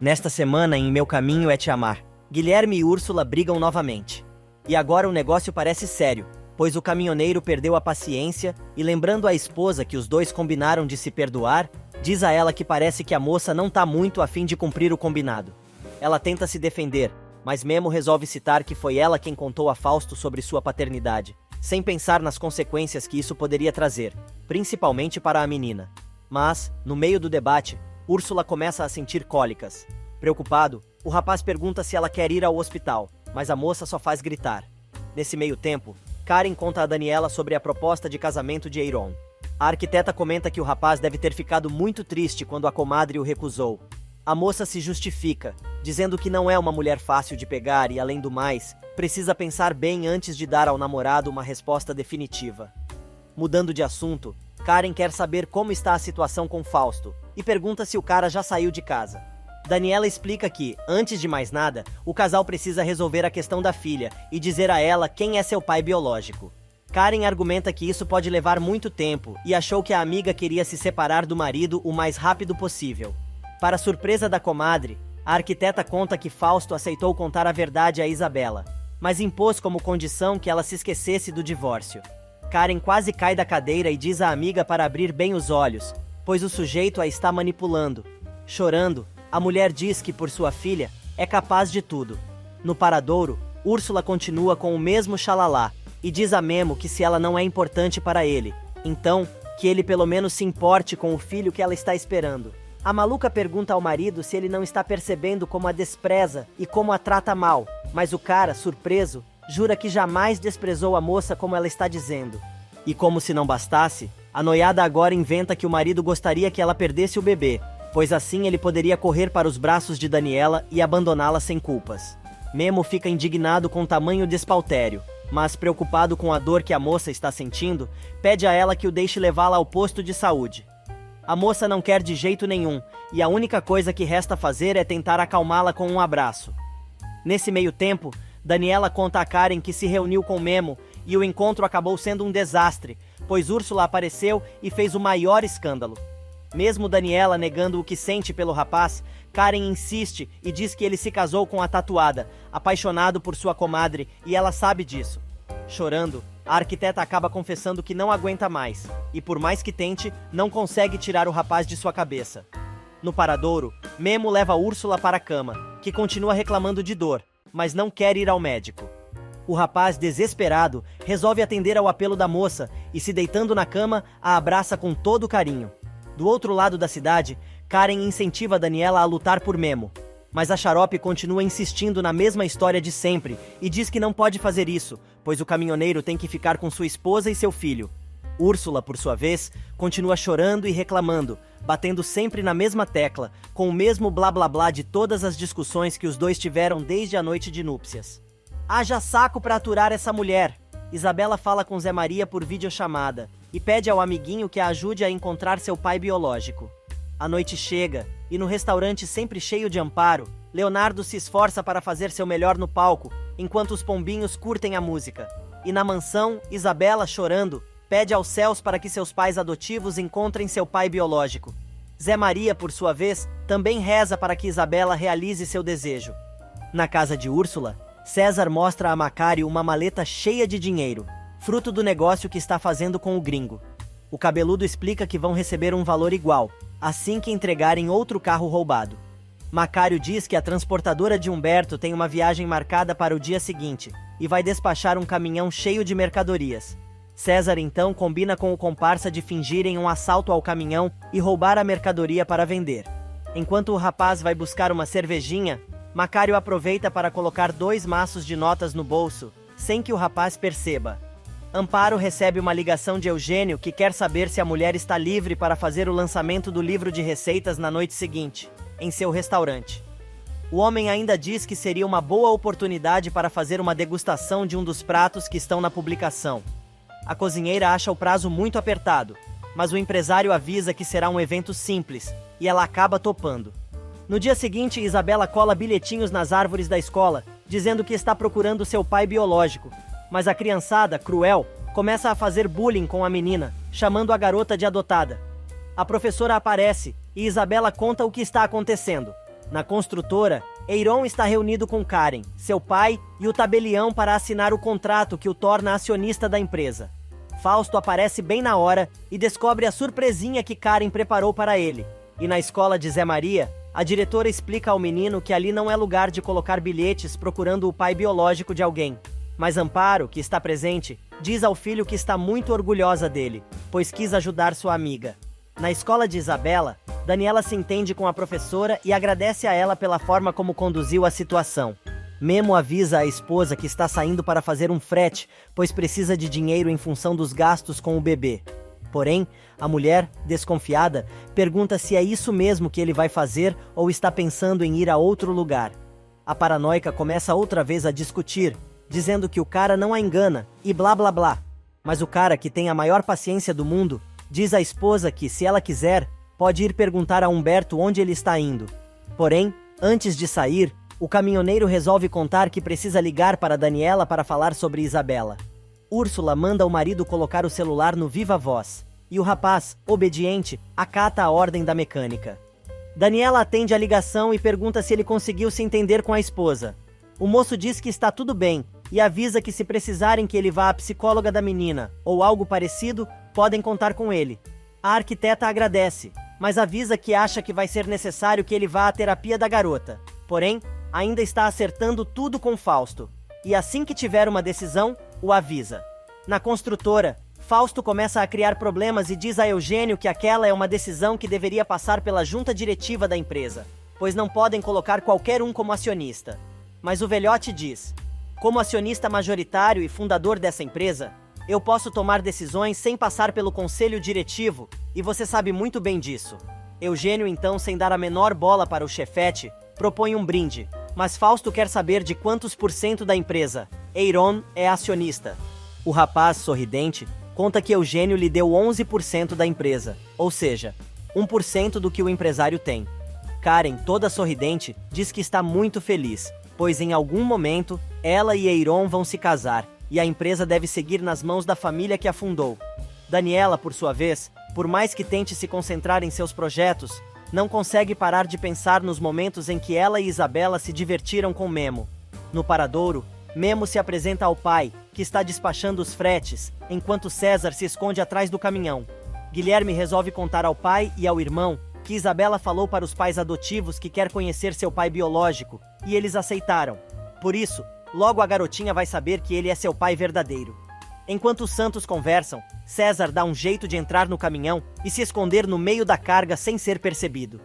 Nesta semana, em Meu Caminho é Te Amar, Guilherme e Úrsula brigam novamente. E agora o negócio parece sério, pois o caminhoneiro perdeu a paciência e, lembrando a esposa que os dois combinaram de se perdoar, diz a ela que parece que a moça não tá muito a fim de cumprir o combinado. Ela tenta se defender, mas Memo resolve citar que foi ela quem contou a Fausto sobre sua paternidade, sem pensar nas consequências que isso poderia trazer, principalmente para a menina. Mas, no meio do debate, Úrsula começa a sentir cólicas. Preocupado, o rapaz pergunta se ela quer ir ao hospital, mas a moça só faz gritar. Nesse meio tempo, Karen conta a Daniela sobre a proposta de casamento de Aaron. A arquiteta comenta que o rapaz deve ter ficado muito triste quando a comadre o recusou. A moça se justifica, dizendo que não é uma mulher fácil de pegar e, além do mais, precisa pensar bem antes de dar ao namorado uma resposta definitiva. Mudando de assunto, Karen quer saber como está a situação com Fausto e pergunta se o cara já saiu de casa. Daniela explica que, antes de mais nada, o casal precisa resolver a questão da filha e dizer a ela quem é seu pai biológico. Karen argumenta que isso pode levar muito tempo e achou que a amiga queria se separar do marido o mais rápido possível. Para surpresa da comadre, a arquiteta conta que Fausto aceitou contar a verdade a Isabela, mas impôs como condição que ela se esquecesse do divórcio. Karen quase cai da cadeira e diz à amiga para abrir bem os olhos, pois o sujeito a está manipulando. Chorando, a mulher diz que, por sua filha, é capaz de tudo. No paradouro, Úrsula continua com o mesmo xalalá e diz a Memo que se ela não é importante para ele, então, que ele pelo menos se importe com o filho que ela está esperando. A maluca pergunta ao marido se ele não está percebendo como a despreza e como a trata mal, mas o cara, surpreso, jura que jamais desprezou a moça como ela está dizendo. E como se não bastasse, a noiada agora inventa que o marido gostaria que ela perdesse o bebê, pois assim ele poderia correr para os braços de Daniela e abandoná-la sem culpas. Memo fica indignado com tamanho despautério, mas preocupado com a dor que a moça está sentindo, pede a ela que o deixe levá-la ao posto de saúde. A moça não quer de jeito nenhum, e a única coisa que resta fazer é tentar acalmá-la com um abraço. Nesse meio tempo, Daniela conta a Karen que se reuniu com Memo e o encontro acabou sendo um desastre, pois Úrsula apareceu e fez o maior escândalo. Mesmo Daniela negando o que sente pelo rapaz, Karen insiste e diz que ele se casou com a tatuada, apaixonado por sua comadre, e ela sabe disso. Chorando, a arquiteta acaba confessando que não aguenta mais, e por mais que tente, não consegue tirar o rapaz de sua cabeça. No paradouro, Memo leva Úrsula para a cama, que continua reclamando de dor, mas não quer ir ao médico. O rapaz, desesperado, resolve atender ao apelo da moça e, se deitando na cama, a abraça com todo carinho. Do outro lado da cidade, Karen incentiva Daniela a lutar por Memo, mas a xarope continua insistindo na mesma história de sempre e diz que não pode fazer isso, pois o caminhoneiro tem que ficar com sua esposa e seu filho. Úrsula, por sua vez, continua chorando e reclamando, batendo sempre na mesma tecla, com o mesmo blá blá blá de todas as discussões que os dois tiveram desde a noite de núpcias. Haja saco pra aturar essa mulher! Isabela fala com Zé Maria por videochamada e pede ao amiguinho que a ajude a encontrar seu pai biológico. A noite chega e, no restaurante sempre cheio de amparo, Leonardo se esforça para fazer seu melhor no palco, enquanto os pombinhos curtem a música. E na mansão, Isabela, chorando, pede aos céus para que seus pais adotivos encontrem seu pai biológico. Zé Maria, por sua vez, também reza para que Isabela realize seu desejo. Na casa de Úrsula, César mostra a Macário uma maleta cheia de dinheiro, fruto do negócio que está fazendo com o gringo. O cabeludo explica que vão receber um valor igual, assim que entregarem outro carro roubado. Macário diz que a transportadora de Humberto tem uma viagem marcada para o dia seguinte e vai despachar um caminhão cheio de mercadorias. César então combina com o comparsa de fingirem um assalto ao caminhão e roubar a mercadoria para vender. Enquanto o rapaz vai buscar uma cervejinha, Macário aproveita para colocar 2 maços de notas no bolso, sem que o rapaz perceba. Amparo recebe uma ligação de Eugênio que quer saber se a mulher está livre para fazer o lançamento do livro de receitas na noite seguinte, em seu restaurante. O homem ainda diz que seria uma boa oportunidade para fazer uma degustação de um dos pratos que estão na publicação. A cozinheira acha o prazo muito apertado, mas o empresário avisa que será um evento simples, e ela acaba topando. No dia seguinte, Isabela cola bilhetinhos nas árvores da escola, dizendo que está procurando seu pai biológico, mas a criançada, cruel, começa a fazer bullying com a menina, chamando a garota de adotada. A professora aparece e Isabela conta o que está acontecendo. Na construtora, Eiron está reunido com Karen, seu pai e o tabelião para assinar o contrato que o torna acionista da empresa. Fausto aparece bem na hora e descobre a surpresinha que Karen preparou para ele. E na escola de Zé Maria, a diretora explica ao menino que ali não é lugar de colocar bilhetes procurando o pai biológico de alguém. Mas Amparo, que está presente, diz ao filho que está muito orgulhosa dele, pois quis ajudar sua amiga. Na escola de Isabela, Daniela se entende com a professora e agradece a ela pela forma como conduziu a situação. Memo avisa a esposa que está saindo para fazer um frete, pois precisa de dinheiro em função dos gastos com o bebê. Porém, a mulher, desconfiada, pergunta se é isso mesmo que ele vai fazer ou está pensando em ir a outro lugar. A paranoica começa outra vez a discutir, dizendo que o cara não a engana e blá blá blá. Mas o cara, que tem a maior paciência do mundo, diz à esposa que, se ela quiser, pode ir perguntar a Humberto onde ele está indo. Porém, antes de sair, o caminhoneiro resolve contar que precisa ligar para Daniela para falar sobre Isabela. Úrsula manda o marido colocar o celular no viva voz, e o rapaz, obediente, acata a ordem da mecânica. Daniela atende a ligação e pergunta se ele conseguiu se entender com a esposa. O moço diz que está tudo bem e avisa que, se precisarem que ele vá à psicóloga da menina ou algo parecido, podem contar com ele. A arquiteta agradece, mas avisa que acha que vai ser necessário que ele vá à terapia da garota. Porém, ainda está acertando tudo com Fausto. E assim que tiver uma decisão, o avisa. Na construtora, Fausto começa a criar problemas e diz a Eugênio que aquela é uma decisão que deveria passar pela junta diretiva da empresa, pois não podem colocar qualquer um como acionista. Mas o velhote diz: como acionista majoritário e fundador dessa empresa, eu posso tomar decisões sem passar pelo conselho diretivo, e você sabe muito bem disso. Eugênio, então, sem dar a menor bola para o chefete, propõe um brinde, mas Fausto quer saber de quantos por cento da empresa Eiron é acionista. O rapaz, sorridente, conta que Eugênio lhe deu 11% da empresa, ou seja, 1% do que o empresário tem. Karen, toda sorridente, diz que está muito feliz, pois em algum momento, ela e Eiron vão se casar, e a empresa deve seguir nas mãos da família que a fundou. Daniela, por sua vez, por mais que tente se concentrar em seus projetos, não consegue parar de pensar nos momentos em que ela e Isabela se divertiram com Memo. No paradouro, Memo se apresenta ao pai, que está despachando os fretes, enquanto César se esconde atrás do caminhão. Guilherme resolve contar ao pai e ao irmão que Isabela falou para os pais adotivos que quer conhecer seu pai biológico, e eles aceitaram. Por isso, logo a garotinha vai saber que ele é seu pai verdadeiro. Enquanto os santos conversam, César dá um jeito de entrar no caminhão e se esconder no meio da carga sem ser percebido.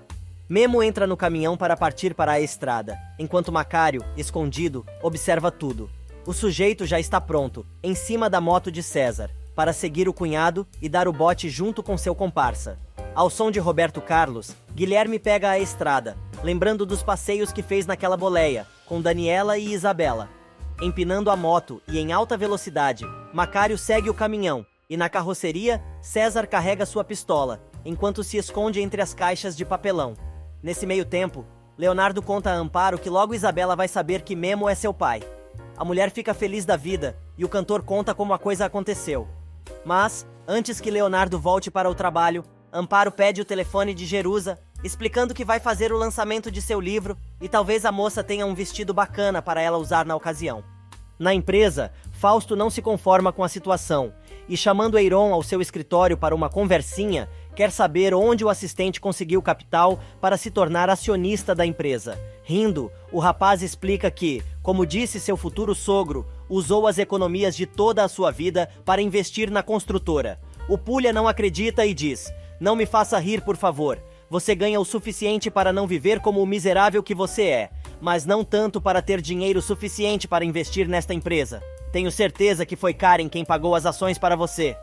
Memo entra no caminhão para partir para a estrada, enquanto Macário, escondido, observa tudo. O sujeito já está pronto, em cima da moto de César, para seguir o cunhado e dar o bote junto com seu comparsa. Ao som de Roberto Carlos, Guilherme pega a estrada, lembrando dos passeios que fez naquela boleia, com Daniela e Isabela. Empinando a moto e em alta velocidade, Macário segue o caminhão, e na carroceria, César carrega sua pistola, enquanto se esconde entre as caixas de papelão. Nesse meio tempo, Leonardo conta a Amparo que logo Isabela vai saber que Memo é seu pai. A mulher fica feliz da vida, e o cantor conta como a coisa aconteceu. Mas, antes que Leonardo volte para o trabalho, Amparo pede o telefone de Jerusa, explicando que vai fazer o lançamento de seu livro e talvez a moça tenha um vestido bacana para ela usar na ocasião. Na empresa, Fausto não se conforma com a situação e, chamando Eiron ao seu escritório para uma conversinha, quer saber onde o assistente conseguiu capital para se tornar acionista da empresa. Rindo, o rapaz explica que, como disse seu futuro sogro, usou as economias de toda a sua vida para investir na construtora. O Pulha não acredita e diz: "Não me faça rir, por favor. Você ganha o suficiente para não viver como o miserável que você é, mas não tanto para ter dinheiro suficiente para investir nesta empresa. Tenho certeza que foi Karen quem pagou as ações para você."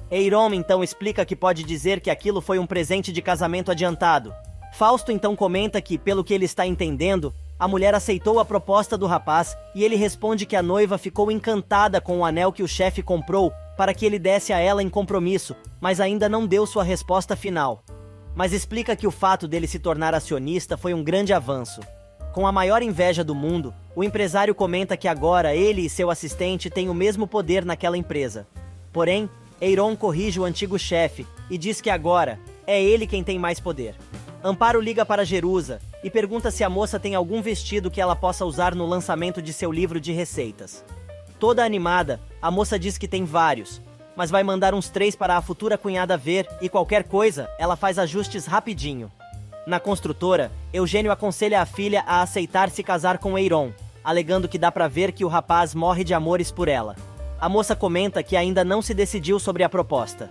Eiron então explica que pode dizer que aquilo foi um presente de casamento adiantado. Fausto então comenta que, pelo que ele está entendendo, a mulher aceitou a proposta do rapaz e ele responde que a noiva ficou encantada com o anel que o chefe comprou para que ele desse a ela em compromisso, mas ainda não deu sua resposta final. Mas explica que o fato dele se tornar acionista foi um grande avanço. Com a maior inveja do mundo, o empresário comenta que agora ele e seu assistente têm o mesmo poder naquela empresa. Porém, Eiron corrige o antigo chefe e diz que agora é ele quem tem mais poder. Amparo liga para Jerusa e pergunta se a moça tem algum vestido que ela possa usar no lançamento de seu livro de receitas. Toda animada, a moça diz que tem vários, mas vai mandar uns 3 para a futura cunhada ver e qualquer coisa, ela faz ajustes rapidinho. Na construtora, Eugênio aconselha a filha a aceitar se casar com Eiron, alegando que dá pra ver que o rapaz morre de amores por ela. A moça comenta que ainda não se decidiu sobre a proposta.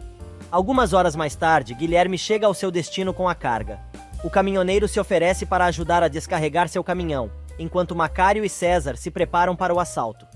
Algumas horas mais tarde, Guilherme chega ao seu destino com a carga. O caminhoneiro se oferece para ajudar a descarregar seu caminhão, enquanto Macário e César se preparam para o assalto.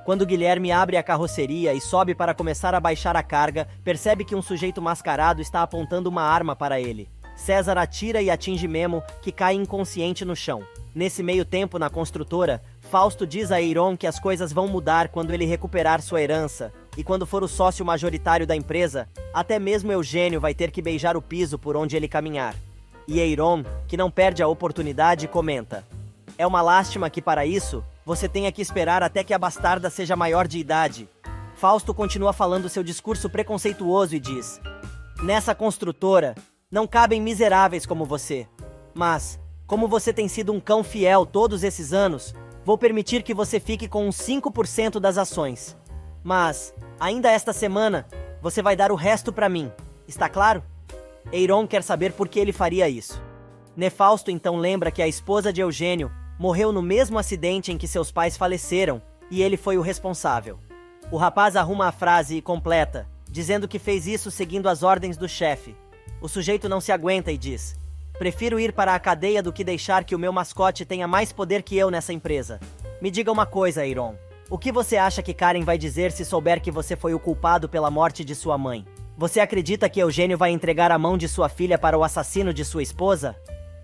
Quando Guilherme abre a carroceria e sobe para começar a baixar a carga, percebe que um sujeito mascarado está apontando uma arma para ele. César atira e atinge Memo, que cai inconsciente no chão. Nesse meio tempo, na construtora, Fausto diz a Eiron que as coisas vão mudar quando ele recuperar sua herança, e quando for o sócio majoritário da empresa, até mesmo Eugênio vai ter que beijar o piso por onde ele caminhar. E Eiron, que não perde a oportunidade, comenta: "É uma lástima que para isso, você tenha que esperar até que a bastarda seja maior de idade." Fausto continua falando seu discurso preconceituoso e diz: "Nessa construtora, não cabem miseráveis como você. Mas, como você tem sido um cão fiel todos esses anos, vou permitir que você fique com uns 5% das ações. Mas, ainda esta semana, você vai dar o resto para mim. Está claro?" Eiron quer saber por que ele faria isso. Nefausto então lembra que a esposa de Eugênio morreu no mesmo acidente em que seus pais faleceram, e ele foi o responsável. O rapaz arruma a frase e completa, dizendo que fez isso seguindo as ordens do chefe. O sujeito não se aguenta e diz: "Prefiro ir para a cadeia do que deixar que o meu mascote tenha mais poder que eu nessa empresa. Me diga uma coisa, Eiron. O que você acha que Karen vai dizer se souber que você foi o culpado pela morte de sua mãe? Você acredita que Eugênio vai entregar a mão de sua filha para o assassino de sua esposa?"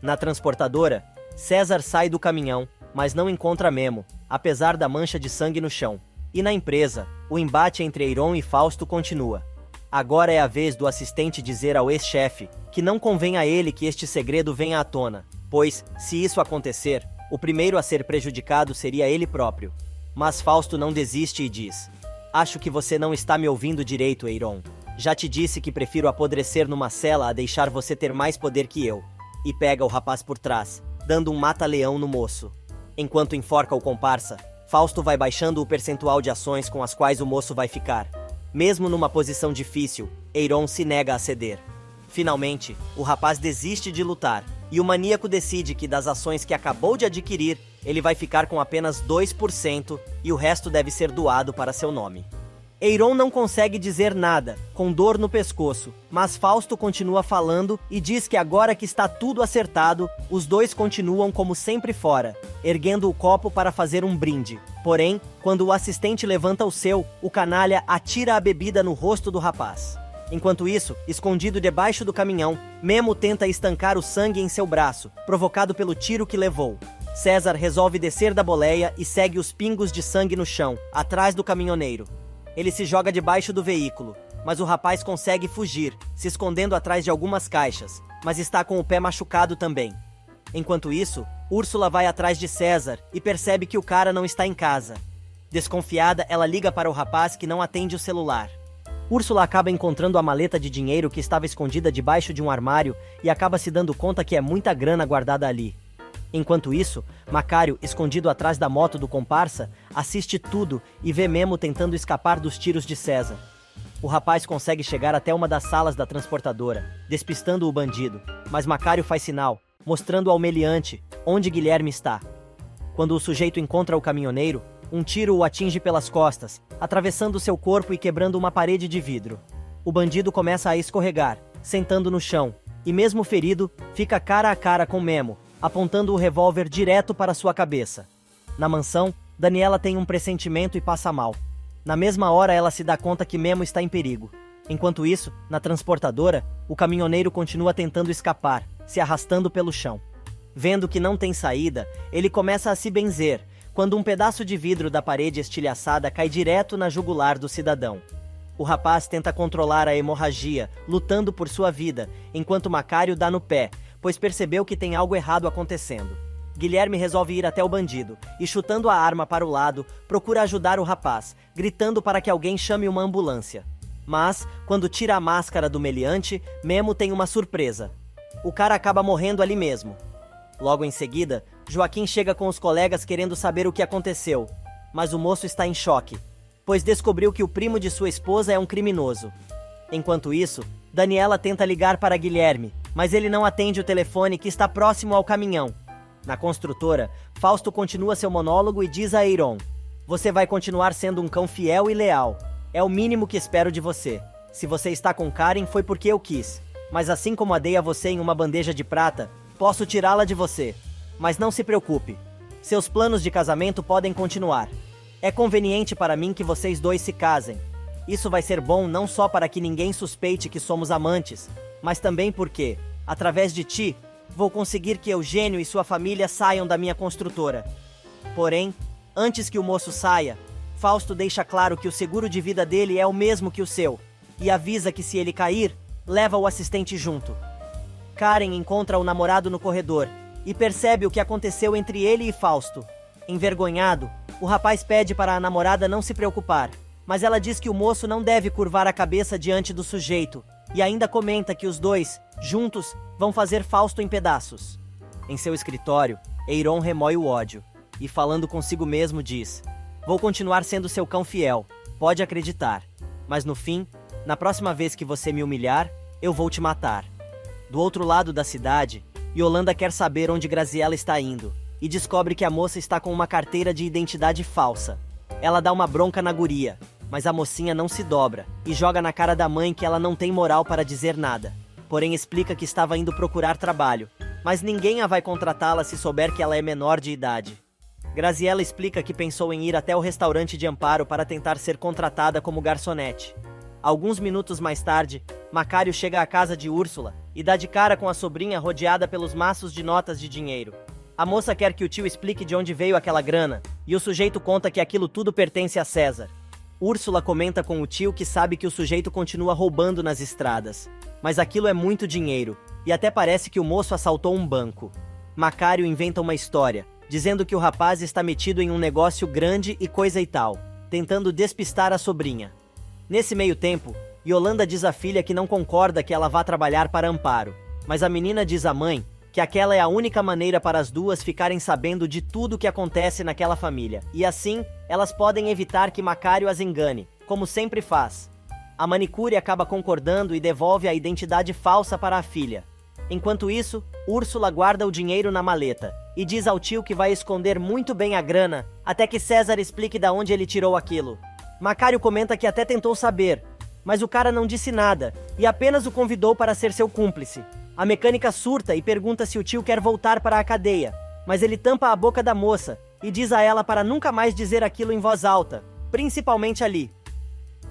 Na transportadora, César sai do caminhão, mas não encontra Memo, apesar da mancha de sangue no chão. E na empresa, o embate entre Eiron e Fausto continua. Agora é a vez do assistente dizer ao ex-chefe que não convém a ele que este segredo venha à tona, pois, se isso acontecer, o primeiro a ser prejudicado seria ele próprio. Mas Fausto não desiste e diz: "Acho que você não está me ouvindo direito, Eiron. Já te disse que prefiro apodrecer numa cela a deixar você ter mais poder que eu." E pega o rapaz por trás, dando um mata-leão no moço. Enquanto enforca o comparsa, Fausto vai baixando o percentual de ações com as quais o moço vai ficar. Mesmo numa posição difícil, Eiron se nega a ceder. Finalmente, o rapaz desiste de lutar, e o maníaco decide que das ações que acabou de adquirir, ele vai ficar com apenas 2% e o resto deve ser doado para seu nome. Eiron não consegue dizer nada, com dor no pescoço, mas Fausto continua falando e diz que agora que está tudo acertado, os dois continuam como sempre fora, erguendo o copo para fazer um brinde. Porém, quando o assistente levanta o seu, o canalha atira a bebida no rosto do rapaz. Enquanto isso, escondido debaixo do caminhão, Memo tenta estancar o sangue em seu braço, provocado pelo tiro que levou. César resolve descer da boleia e segue os pingos de sangue no chão, atrás do caminhoneiro. Ele se joga debaixo do veículo, mas o rapaz consegue fugir, se escondendo atrás de algumas caixas, mas está com o pé machucado também. Enquanto isso, Úrsula vai atrás de César e percebe que o cara não está em casa. Desconfiada, ela liga para o rapaz que não atende o celular. Úrsula acaba encontrando a maleta de dinheiro que estava escondida debaixo de um armário e acaba se dando conta que é muita grana guardada ali. Enquanto isso, Macário, escondido atrás da moto do comparsa, assiste tudo e vê Memo tentando escapar dos tiros de César. O rapaz consegue chegar até uma das salas da transportadora, despistando o bandido, mas Macário faz sinal, mostrando ao meliante onde Guilherme está. Quando o sujeito encontra o caminhoneiro, um tiro o atinge pelas costas, atravessando seu corpo e quebrando uma parede de vidro. O bandido começa a escorregar, sentando no chão, e mesmo ferido, fica cara a cara com Memo, apontando o revólver direto para sua cabeça. Na mansão, Daniela tem um pressentimento e passa mal. Na mesma hora ela se dá conta que Memo está em perigo. Enquanto isso, na transportadora, o caminhoneiro continua tentando escapar, se arrastando pelo chão. Vendo que não tem saída, ele começa a se benzer, quando um pedaço de vidro da parede estilhaçada cai direto na jugular do cidadão. O rapaz tenta controlar a hemorragia, lutando por sua vida, enquanto Macário dá no pé, pois percebeu que tem algo errado acontecendo. Guilherme resolve ir até o bandido e, chutando a arma para o lado, procura ajudar o rapaz, gritando para que alguém chame uma ambulância. Mas, quando tira a máscara do meliante, Memo tem uma surpresa. O cara acaba morrendo ali mesmo. Logo em seguida, Joaquim chega com os colegas querendo saber o que aconteceu, mas o moço está em choque, pois descobriu que o primo de sua esposa é um criminoso. Enquanto isso, Daniela tenta ligar para Guilherme, mas ele não atende o telefone que está próximo ao caminhão. Na construtora, Fausto continua seu monólogo e diz a Eiron: "Você vai continuar sendo um cão fiel e leal. É o mínimo que espero de você. Se você está com Karen foi porque eu quis. Mas assim como a dei a você em uma bandeja de prata, posso tirá-la de você. Mas não se preocupe. Seus planos de casamento podem continuar. É conveniente para mim que vocês dois se casem. Isso vai ser bom não só para que ninguém suspeite que somos amantes, mas também porque, através de ti, vou conseguir que Eugênio e sua família saiam da minha construtora." Porém, antes que o moço saia, Fausto deixa claro que o seguro de vida dele é o mesmo que o seu, e avisa que se ele cair, leva o assistente junto. Karen encontra o namorado no corredor e percebe o que aconteceu entre ele e Fausto. Envergonhado, o rapaz pede para a namorada não se preocupar, mas ela diz que o moço não deve curvar a cabeça diante do sujeito, e ainda comenta que os dois, juntos, vão fazer Fausto em pedaços. Em seu escritório, Eiron remói o ódio, e falando consigo mesmo diz: "Vou continuar sendo seu cão fiel, pode acreditar. Mas no fim, na próxima vez que você me humilhar, eu vou te matar." Do outro lado da cidade, Yolanda quer saber onde Graziella está indo, e descobre que a moça está com uma carteira de identidade falsa. Ela dá uma bronca na guria, mas a mocinha não se dobra, e joga na cara da mãe que ela não tem moral para dizer nada. Porém explica que estava indo procurar trabalho, mas ninguém a vai contratá-la se souber que ela é menor de idade. Graziella explica que pensou em ir até o restaurante de Amparo para tentar ser contratada como garçonete. Alguns minutos mais tarde, Macário chega à casa de Úrsula e dá de cara com a sobrinha rodeada pelos maços de notas de dinheiro. A moça quer que o tio explique de onde veio aquela grana, e o sujeito conta que aquilo tudo pertence a César. Úrsula comenta com o tio que sabe que o sujeito continua roubando nas estradas, mas aquilo é muito dinheiro, e até parece que o moço assaltou um banco. Macário inventa uma história, dizendo que o rapaz está metido em um negócio grande e coisa e tal, tentando despistar a sobrinha. Nesse meio tempo, Yolanda diz à filha que não concorda que ela vá trabalhar para Amparo, mas a menina diz à mãe que aquela é a única maneira para as duas ficarem sabendo de tudo o que acontece naquela família, e assim, elas podem evitar que Macário as engane, como sempre faz. A manicure acaba concordando e devolve a identidade falsa para a filha. Enquanto isso, Úrsula guarda o dinheiro na maleta, e diz ao tio que vai esconder muito bem a grana, até que César explique de onde ele tirou aquilo. Macário comenta que até tentou saber, mas o cara não disse nada, e apenas o convidou para ser seu cúmplice. A mecânica surta e pergunta se o tio quer voltar para a cadeia, mas ele tampa a boca da moça e diz a ela para nunca mais dizer aquilo em voz alta, principalmente ali.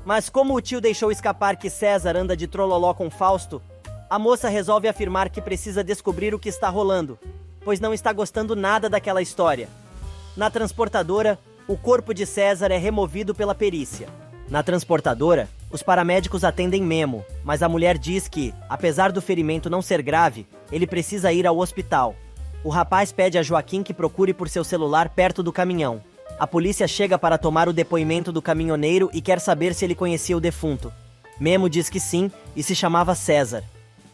Mas como o tio deixou escapar que César anda de trololó com Fausto, a moça resolve afirmar que precisa descobrir o que está rolando, pois não está gostando nada daquela história. Na transportadora, o corpo de César é removido pela perícia. Na transportadora, os paramédicos atendem Memo, mas a mulher diz que, apesar do ferimento não ser grave, ele precisa ir ao hospital. O rapaz pede a Joaquim que procure por seu celular perto do caminhão. A polícia chega para tomar o depoimento do caminhoneiro e quer saber se ele conhecia o defunto. Memo diz que sim e se chamava César.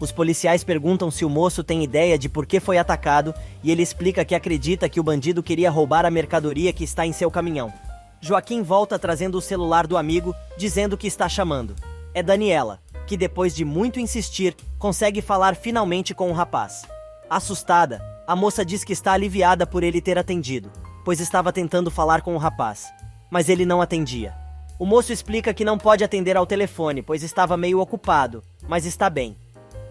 Os policiais perguntam se o moço tem ideia de por que foi atacado e ele explica que acredita que o bandido queria roubar a mercadoria que está em seu caminhão. Joaquim volta trazendo o celular do amigo, dizendo que está chamando. É Daniela, que depois de muito insistir, consegue falar finalmente com o rapaz. Assustada, a moça diz que está aliviada por ele ter atendido, pois estava tentando falar com o rapaz, mas ele não atendia. O moço explica que não pode atender ao telefone, pois estava meio ocupado, mas está bem.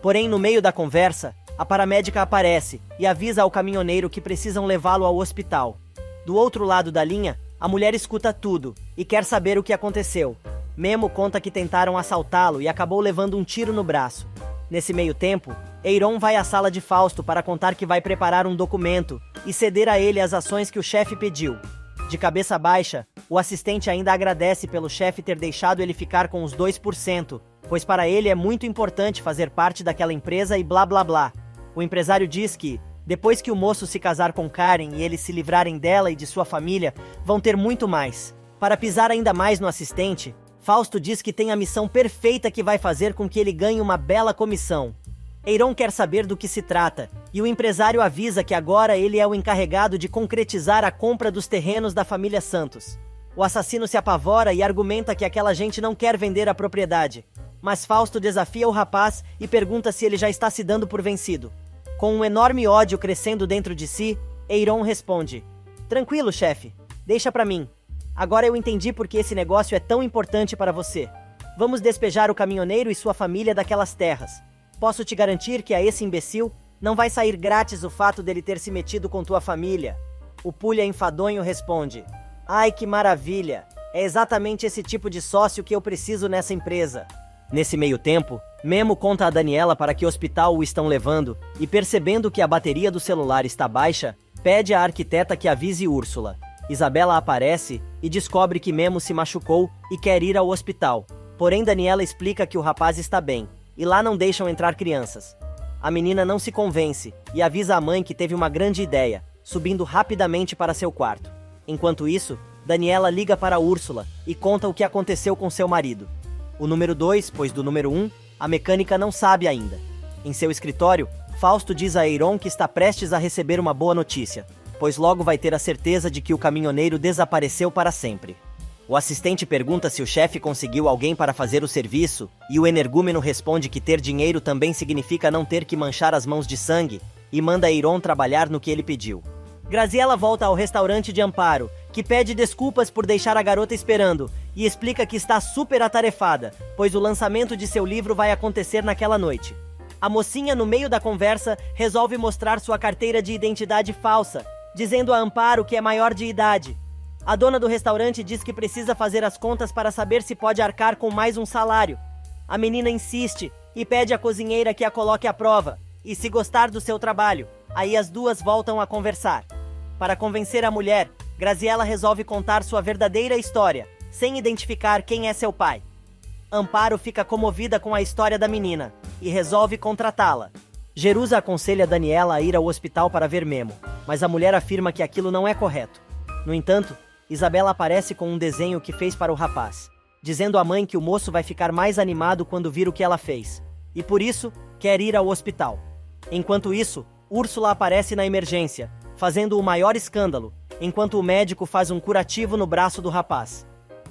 Porém, no meio da conversa, a paramédica aparece e avisa ao caminhoneiro que precisam levá-lo ao hospital. Do outro lado da linha, a mulher escuta tudo e quer saber o que aconteceu. Memo conta que tentaram assaltá-lo e acabou levando um tiro no braço. Nesse meio tempo, Eiron vai à sala de Fausto para contar que vai preparar um documento e ceder a ele as ações que o chefe pediu. De cabeça baixa, o assistente ainda agradece pelo chefe ter deixado ele ficar com os 2%, pois para ele é muito importante fazer parte daquela empresa e blá blá blá. O empresário diz que, depois que o moço se casar com Karen e eles se livrarem dela e de sua família, vão ter muito mais. Para pisar ainda mais no assistente, Fausto diz que tem a missão perfeita que vai fazer com que ele ganhe uma bela comissão. Eiron quer saber do que se trata, e o empresário avisa que agora ele é o encarregado de concretizar a compra dos terrenos da família Santos. O assassino se apavora e argumenta que aquela gente não quer vender a propriedade, mas Fausto desafia o rapaz e pergunta se ele já está se dando por vencido. Com um enorme ódio crescendo dentro de si, Eiron responde: "Tranquilo, chefe, deixa pra mim. Agora eu entendi por que esse negócio é tão importante para você. Vamos despejar o caminhoneiro e sua família daquelas terras. Posso te garantir que a esse imbecil não vai sair grátis o fato dele ter se metido com tua família." O Pulha enfadonho responde: "Ai, que maravilha! É exatamente esse tipo de sócio que eu preciso nessa empresa." Nesse meio tempo, Memo conta a Daniela para que hospital o estão levando e, percebendo que a bateria do celular está baixa, pede à arquiteta que avise Úrsula. Isabela aparece e descobre que Memo se machucou e quer ir ao hospital. Porém, Daniela explica que o rapaz está bem, e lá não deixam entrar crianças. A menina não se convence e avisa a mãe que teve uma grande ideia, subindo rapidamente para seu quarto. Enquanto isso, Daniela liga para Úrsula e conta o que aconteceu com seu marido. O número 2, pois do número 1, a mecânica não sabe ainda. Em seu escritório, Fausto diz a Eiron que está prestes a receber uma boa notícia, pois logo vai ter a certeza de que o caminhoneiro desapareceu para sempre. O assistente pergunta se o chefe conseguiu alguém para fazer o serviço, e o energúmeno responde que ter dinheiro também significa não ter que manchar as mãos de sangue, e manda Eiron trabalhar no que ele pediu. Graziella volta ao restaurante de Amparo, que pede desculpas por deixar a garota esperando, e explica que está super atarefada, pois o lançamento de seu livro vai acontecer naquela noite. A mocinha, no meio da conversa, resolve mostrar sua carteira de identidade falsa, dizendo a Amparo que é maior de idade. A dona do restaurante diz que precisa fazer as contas para saber se pode arcar com mais um salário. A menina insiste e pede à cozinheira que a coloque à prova, e se gostar do seu trabalho, aí as duas voltam a conversar. Para convencer a mulher, Graziella resolve contar sua verdadeira história, sem identificar quem é seu pai. Amparo fica comovida com a história da menina e resolve contratá-la. Jerusa aconselha Daniela a ir ao hospital para ver Memo, mas a mulher afirma que aquilo não é correto. No entanto, Isabela aparece com um desenho que fez para o rapaz, dizendo à mãe que o moço vai ficar mais animado quando vir o que ela fez, e por isso quer ir ao hospital. Enquanto isso, Úrsula aparece na emergência, fazendo o maior escândalo, enquanto o médico faz um curativo no braço do rapaz.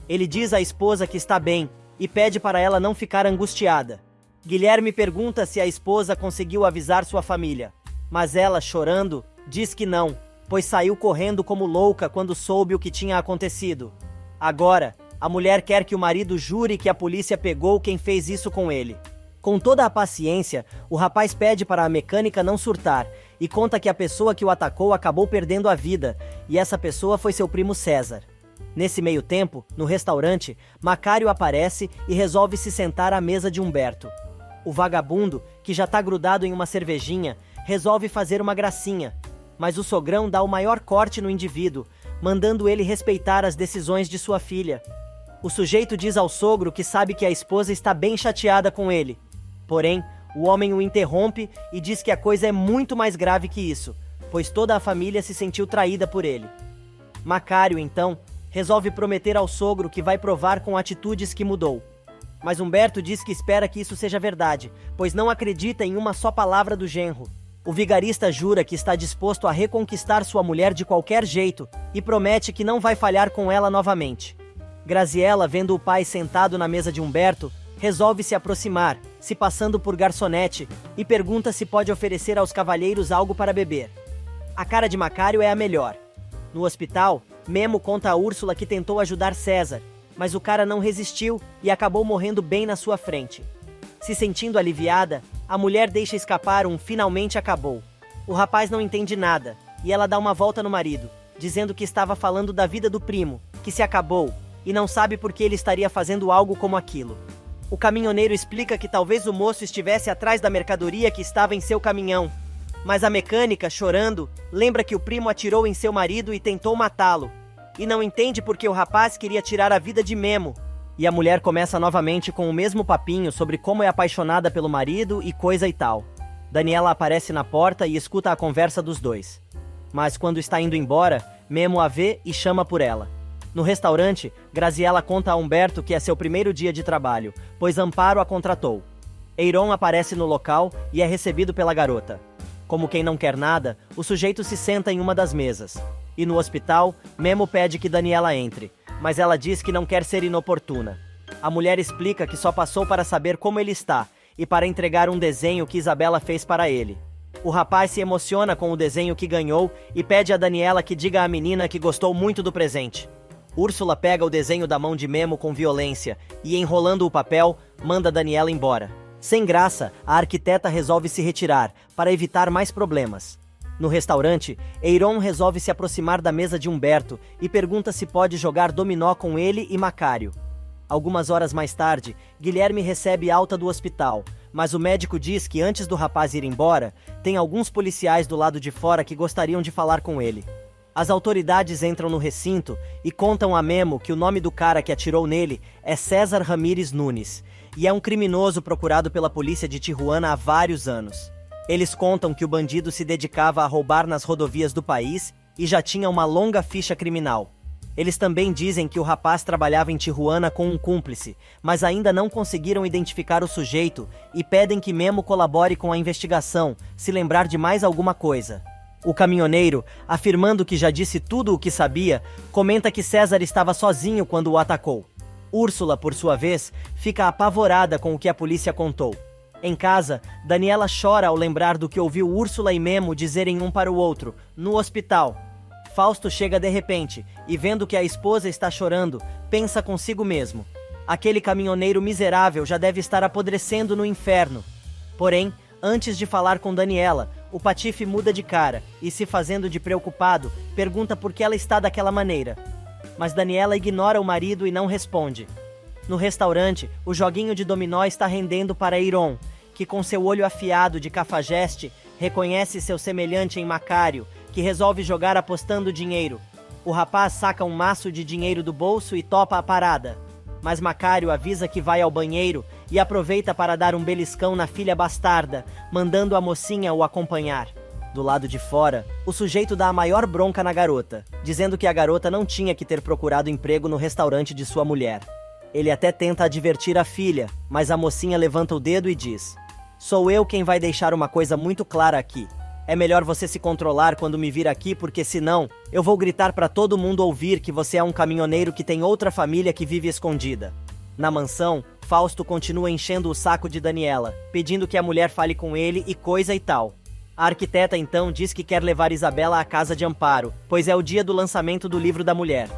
Ele diz à esposa que está bem e pede para ela não ficar angustiada. Guilherme pergunta se a esposa conseguiu avisar sua família, mas ela, chorando, diz que não, pois saiu correndo como louca quando soube o que tinha acontecido. Agora, a mulher quer que o marido jure que a polícia pegou quem fez isso com ele. Com toda a paciência, o rapaz pede para a mecânica não surtar e conta que a pessoa que o atacou acabou perdendo a vida, e essa pessoa foi seu primo César. Nesse meio tempo, no restaurante, Macário aparece e resolve se sentar à mesa de Humberto. O vagabundo, que já tá grudado em uma cervejinha, resolve fazer uma gracinha, mas o sogrão dá o maior corte no indivíduo, mandando ele respeitar as decisões de sua filha. O sujeito diz ao sogro que sabe que a esposa está bem chateada com ele. Porém, o homem o interrompe e diz que a coisa é muito mais grave que isso, pois toda a família se sentiu traída por ele. Macário, então, resolve prometer ao sogro que vai provar com atitudes que mudou. Mas Humberto diz que espera que isso seja verdade, pois não acredita em uma só palavra do genro. O vigarista jura que está disposto a reconquistar sua mulher de qualquer jeito e promete que não vai falhar com ela novamente. Graziella, vendo o pai sentado na mesa de Humberto, resolve se aproximar, se passando por garçonete, e pergunta se pode oferecer aos cavalheiros algo para beber. A cara de Macário é a melhor. No hospital, Memo conta a Úrsula que tentou ajudar César, mas o cara não resistiu e acabou morrendo bem na sua frente. Se sentindo aliviada, a mulher deixa escapar um "finalmente acabou". O rapaz não entende nada, e ela dá uma volta no marido, dizendo que estava falando da vida do primo, que se acabou, e não sabe por que ele estaria fazendo algo como aquilo. O caminhoneiro explica que talvez o moço estivesse atrás da mercadoria que estava em seu caminhão, mas a mecânica, chorando, lembra que o primo atirou em seu marido e tentou matá-lo, e não entende porque o rapaz queria tirar a vida de Memo. E a mulher começa novamente com o mesmo papinho sobre como é apaixonada pelo marido e coisa e tal. Daniela aparece na porta e escuta a conversa dos dois. Mas quando está indo embora, Memo a vê e chama por ela. No restaurante, Graziella conta a Humberto que é seu primeiro dia de trabalho, pois Amparo a contratou. Eiron aparece no local e é recebido pela garota. Como quem não quer nada, o sujeito se senta em uma das mesas. E no hospital, Memo pede que Daniela entre, mas ela diz que não quer ser inoportuna. A mulher explica que só passou para saber como ele está e para entregar um desenho que Isabela fez para ele. O rapaz se emociona com o desenho que ganhou e pede a Daniela que diga à menina que gostou muito do presente. Úrsula pega o desenho da mão de Memo com violência e, enrolando o papel, manda Daniela embora. Sem graça, a arquiteta resolve se retirar, para evitar mais problemas. No restaurante, Eiron resolve se aproximar da mesa de Humberto e pergunta se pode jogar dominó com ele e Macário. Algumas horas mais tarde, Guilherme recebe alta do hospital, mas o médico diz que antes do rapaz ir embora, tem alguns policiais do lado de fora que gostariam de falar com ele. As autoridades entram no recinto e contam a Memo que o nome do cara que atirou nele é César Ramírez Nunes, e é um criminoso procurado pela polícia de Tijuana há vários anos. Eles contam que o bandido se dedicava a roubar nas rodovias do país e já tinha uma longa ficha criminal. Eles também dizem que o rapaz trabalhava em Tijuana com um cúmplice, mas ainda não conseguiram identificar o sujeito e pedem que Memo colabore com a investigação, se lembrar de mais alguma coisa. O caminhoneiro, afirmando que já disse tudo o que sabia, comenta que César estava sozinho quando o atacou. Úrsula, por sua vez, fica apavorada com o que a polícia contou. Em casa, Daniela chora ao lembrar do que ouviu Úrsula e Memo dizerem um para o outro, no hospital. Fausto chega de repente e, vendo que a esposa está chorando, pensa consigo mesmo. Aquele caminhoneiro miserável já deve estar apodrecendo no inferno. Porém, antes de falar com Daniela, o Patife muda de cara e, se fazendo de preocupado, pergunta por que ela está daquela maneira. Mas Daniela ignora o marido e não responde. No restaurante, o joguinho de dominó está rendendo para Eiron, que com seu olho afiado de cafajeste, reconhece seu semelhante em Macário, que resolve jogar apostando dinheiro. O rapaz saca um maço de dinheiro do bolso e topa a parada. Mas Macário avisa que vai ao banheiro e aproveita para dar um beliscão na filha bastarda, mandando a mocinha o acompanhar. Do lado de fora, o sujeito dá a maior bronca na garota, dizendo que a garota não tinha que ter procurado emprego no restaurante de sua mulher. Ele até tenta advertir a filha, mas a mocinha levanta o dedo e diz: "Sou eu quem vai deixar uma coisa muito clara aqui. É melhor você se controlar quando me vir aqui, porque senão eu vou gritar para todo mundo ouvir que você é um caminhoneiro que tem outra família que vive escondida." Na mansão, Fausto continua enchendo o saco de Daniela, pedindo que a mulher fale com ele e coisa e tal. A arquiteta então diz que quer levar Isabela à casa de Amparo, pois é o dia do lançamento do livro da mulher.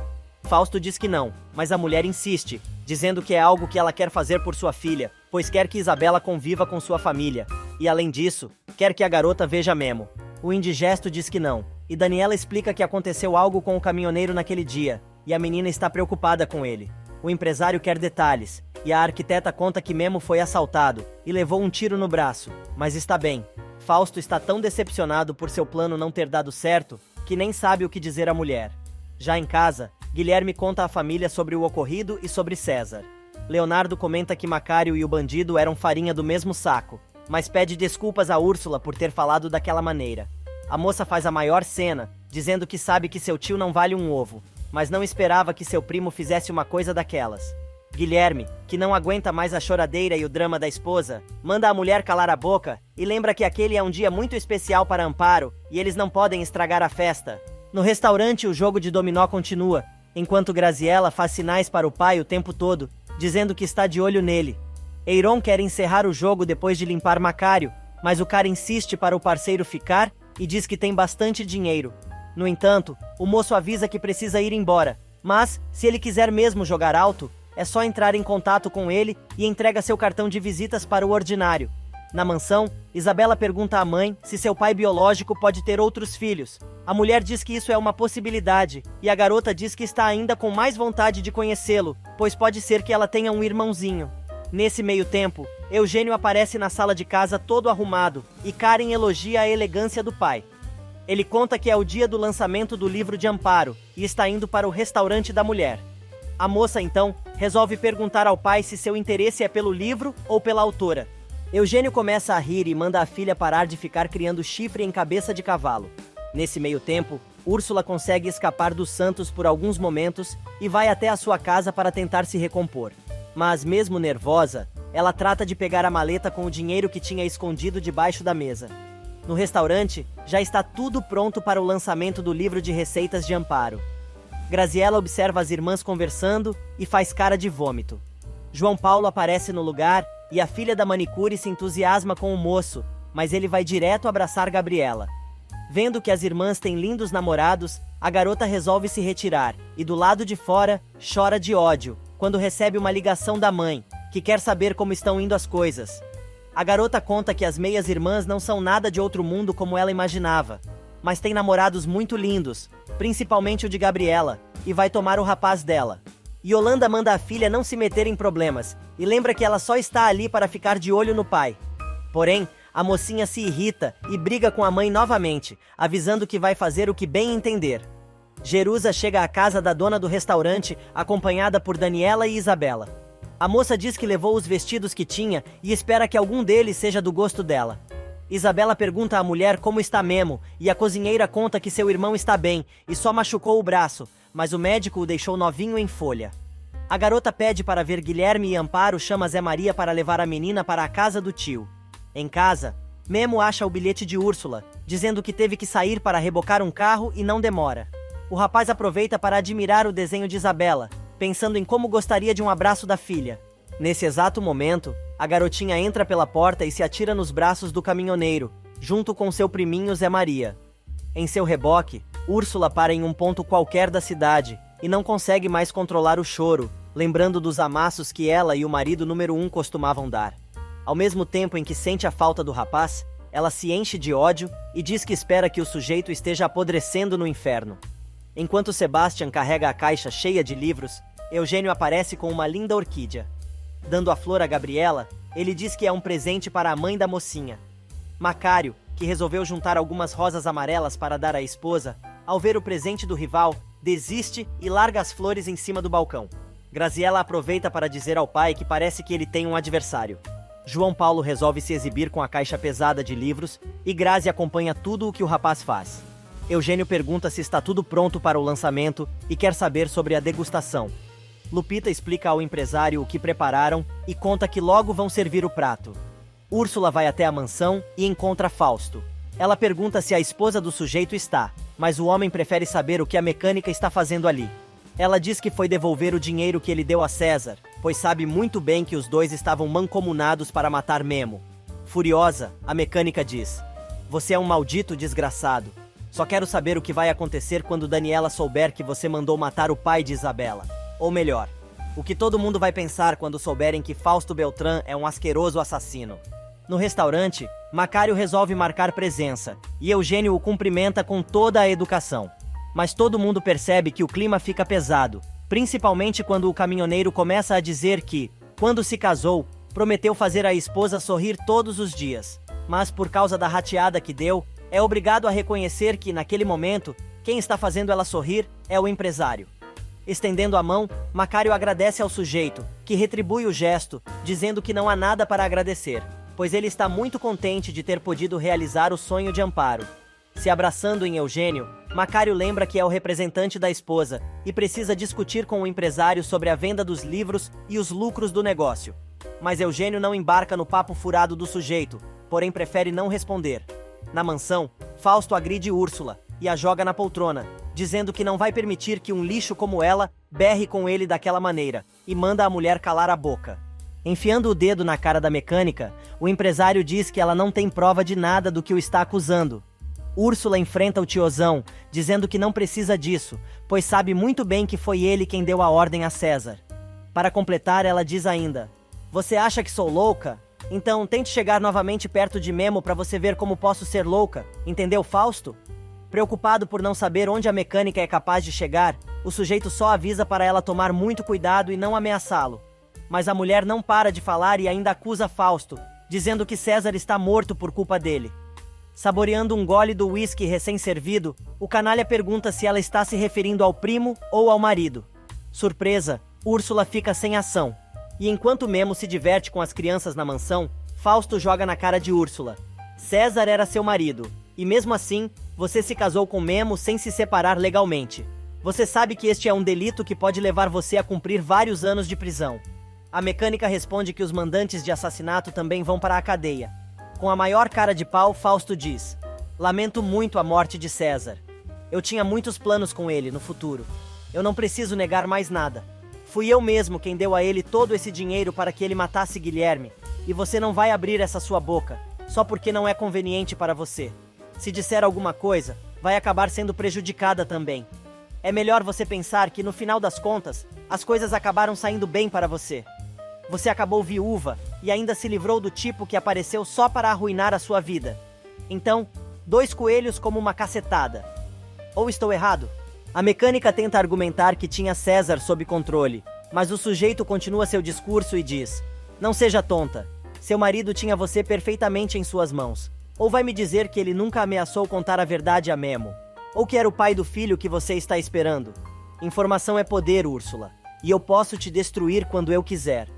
Fausto diz que não, mas a mulher insiste, dizendo que é algo que ela quer fazer por sua filha, pois quer que Isabela conviva com sua família. E além disso, quer que a garota veja Memo. O indigesto diz que não, e Daniela explica que aconteceu algo com o caminhoneiro naquele dia, e a menina está preocupada com ele. O empresário quer detalhes, e a arquiteta conta que Memo foi assaltado e levou um tiro no braço, mas está bem. Fausto está tão decepcionado por seu plano não ter dado certo, que nem sabe o que dizer à mulher. Já em casa, Guilherme conta à família sobre o ocorrido e sobre César. Leonardo comenta que Macário e o bandido eram farinha do mesmo saco, mas pede desculpas a Úrsula por ter falado daquela maneira. A moça faz a maior cena, dizendo que sabe que seu tio não vale um ovo, mas não esperava que seu primo fizesse uma coisa daquelas. Guilherme, que não aguenta mais a choradeira e o drama da esposa, manda a mulher calar a boca e lembra que aquele é um dia muito especial para Amparo e eles não podem estragar a festa. No restaurante, o jogo de dominó continua, enquanto Graziella faz sinais para o pai o tempo todo, dizendo que está de olho nele. Eiron quer encerrar o jogo depois de limpar Macário, mas o cara insiste para o parceiro ficar e diz que tem bastante dinheiro. No entanto, o moço avisa que precisa ir embora, mas, se ele quiser mesmo jogar alto, é só entrar em contato com ele e entrega seu cartão de visitas para o ordinário. Na mansão, Isabela pergunta à mãe se seu pai biológico pode ter outros filhos. A mulher diz que isso é uma possibilidade, e a garota diz que está ainda com mais vontade de conhecê-lo, pois pode ser que ela tenha um irmãozinho. Nesse meio tempo, Eugênio aparece na sala de casa todo arrumado, e Karen elogia a elegância do pai. Ele conta que é o dia do lançamento do livro de Amparo, e está indo para o restaurante da mulher. A moça, então, resolve perguntar ao pai se seu interesse é pelo livro ou pela autora. Eugênio começa a rir e manda a filha parar de ficar criando chifre em cabeça de cavalo. Nesse meio tempo, Úrsula consegue escapar dos Santos por alguns momentos e vai até a sua casa para tentar se recompor. Mas, mesmo nervosa, ela trata de pegar a maleta com o dinheiro que tinha escondido debaixo da mesa. No restaurante, já está tudo pronto para o lançamento do livro de receitas de Amparo. Graziella observa as irmãs conversando e faz cara de vômito. João Paulo aparece no lugar e a filha da manicure se entusiasma com o moço, mas ele vai direto abraçar Gabriela. Vendo que as irmãs têm lindos namorados, a garota resolve se retirar e do lado de fora chora de ódio quando recebe uma ligação da mãe, que quer saber como estão indo as coisas. A garota conta que as meias-irmãs não são nada de outro mundo como ela imaginava, mas tem namorados muito lindos, principalmente o de Gabriela, e vai tomar o rapaz dela. Yolanda manda a filha não se meter em problemas e lembra que ela só está ali para ficar de olho no pai. Porém, a mocinha se irrita e briga com a mãe novamente, avisando que vai fazer o que bem entender. Jerusa chega à casa da dona do restaurante, acompanhada por Daniela e Isabela. A moça diz que levou os vestidos que tinha e espera que algum deles seja do gosto dela. Isabela pergunta à mulher como está Memo e a cozinheira conta que seu irmão está bem e só machucou o braço, mas o médico o deixou novinho em folha. A garota pede para ver Guilherme e Amparo chama Zé Maria para levar a menina para a casa do tio. Em casa, Memo acha o bilhete de Úrsula, dizendo que teve que sair para rebocar um carro e não demora. O rapaz aproveita para admirar o desenho de Isabela, pensando em como gostaria de um abraço da filha. Nesse exato momento, a garotinha entra pela porta e se atira nos braços do caminhoneiro, junto com seu priminho Zé Maria. Em seu reboque, Úrsula para em um ponto qualquer da cidade e não consegue mais controlar o choro, lembrando dos amassos que ela e o marido número 1 costumavam dar. Ao mesmo tempo em que sente a falta do rapaz, ela se enche de ódio e diz que espera que o sujeito esteja apodrecendo no inferno. Enquanto Sebastian carrega a caixa cheia de livros, Eugênio aparece com uma linda orquídea. Dando a flor a Gabriela, ele diz que é um presente para a mãe da mocinha. Macário, que resolveu juntar algumas rosas amarelas para dar à esposa, ao ver o presente do rival, desiste e larga as flores em cima do balcão. Graziella aproveita para dizer ao pai que parece que ele tem um adversário. João Paulo resolve se exibir com a caixa pesada de livros e Grazi acompanha tudo o que o rapaz faz. Eugênio pergunta se está tudo pronto para o lançamento e quer saber sobre a degustação. Lupita explica ao empresário o que prepararam e conta que logo vão servir o prato. Úrsula vai até a mansão e encontra Fausto. Ela pergunta se a esposa do sujeito está, mas o homem prefere saber o que a mecânica está fazendo ali. Ela diz que foi devolver o dinheiro que ele deu a César, pois sabe muito bem que os dois estavam mancomunados para matar Memo. Furiosa, a mecânica diz: "Você é um maldito desgraçado. Só quero saber o que vai acontecer quando Daniela souber que você mandou matar o pai de Isabela. Ou melhor, o que todo mundo vai pensar quando souberem que Fausto Beltrán é um asqueroso assassino." No restaurante, Macário resolve marcar presença, e Eugênio o cumprimenta com toda a educação. Mas todo mundo percebe que o clima fica pesado, principalmente quando o caminhoneiro começa a dizer que, quando se casou, prometeu fazer a esposa sorrir todos os dias. Mas por causa da rateada que deu, é obrigado a reconhecer que, naquele momento, quem está fazendo ela sorrir é o empresário. Estendendo a mão, Macário agradece ao sujeito, que retribui o gesto, dizendo que não há nada para agradecer, pois ele está muito contente de ter podido realizar o sonho de Amparo. Se abraçando em Eugênio, Macário lembra que é o representante da esposa e precisa discutir com o empresário sobre a venda dos livros e os lucros do negócio. Mas Eugênio não embarca no papo furado do sujeito, porém prefere não responder. Na mansão, Fausto agride Úrsula e a joga na poltrona, dizendo que não vai permitir que um lixo como ela berre com ele daquela maneira, e manda a mulher calar a boca. Enfiando o dedo na cara da mecânica, o empresário diz que ela não tem prova de nada do que o está acusando. Úrsula enfrenta o tiozão, dizendo que não precisa disso, pois sabe muito bem que foi ele quem deu a ordem a César. Para completar, ela diz ainda: "Você acha que sou louca? Então tente chegar novamente perto de Memo para você ver como posso ser louca, entendeu, Fausto?" Preocupado por não saber onde a mecânica é capaz de chegar, o sujeito só avisa para ela tomar muito cuidado e não ameaçá-lo. Mas a mulher não para de falar e ainda acusa Fausto, dizendo que César está morto por culpa dele. Saboreando um gole do uísque recém-servido, o canalha pergunta se ela está se referindo ao primo ou ao marido. Surpresa, Úrsula fica sem ação. E enquanto Memo se diverte com as crianças na mansão, Fausto joga na cara de Úrsula: "César era seu marido, e mesmo assim, você se casou com Memo sem se separar legalmente. Você sabe que este é um delito que pode levar você a cumprir vários anos de prisão." A mecânica responde que os mandantes de assassinato também vão para a cadeia. Com a maior cara de pau, Fausto diz: lamento muito a morte de César. Eu tinha muitos planos com ele no futuro. Eu não preciso negar mais nada. Fui eu mesmo quem deu a ele todo esse dinheiro para que ele matasse Guilherme. E você não vai abrir essa sua boca, só porque não é conveniente para você. Se disser alguma coisa, vai acabar sendo prejudicada também. É melhor você pensar que, no final das contas, as coisas acabaram saindo bem para você. Você acabou viúva e ainda se livrou do tipo que apareceu só para arruinar a sua vida. Então, 2 coelhos como uma cacetada. Ou estou errado? A mecânica tenta argumentar que tinha César sob controle, mas o sujeito continua seu discurso e diz: não seja tonta. Seu marido tinha você perfeitamente em suas mãos. Ou vai me dizer que ele nunca ameaçou contar a verdade a Memo? Ou que era o pai do filho que você está esperando? Informação é poder, Úrsula, e eu posso te destruir quando eu quiser.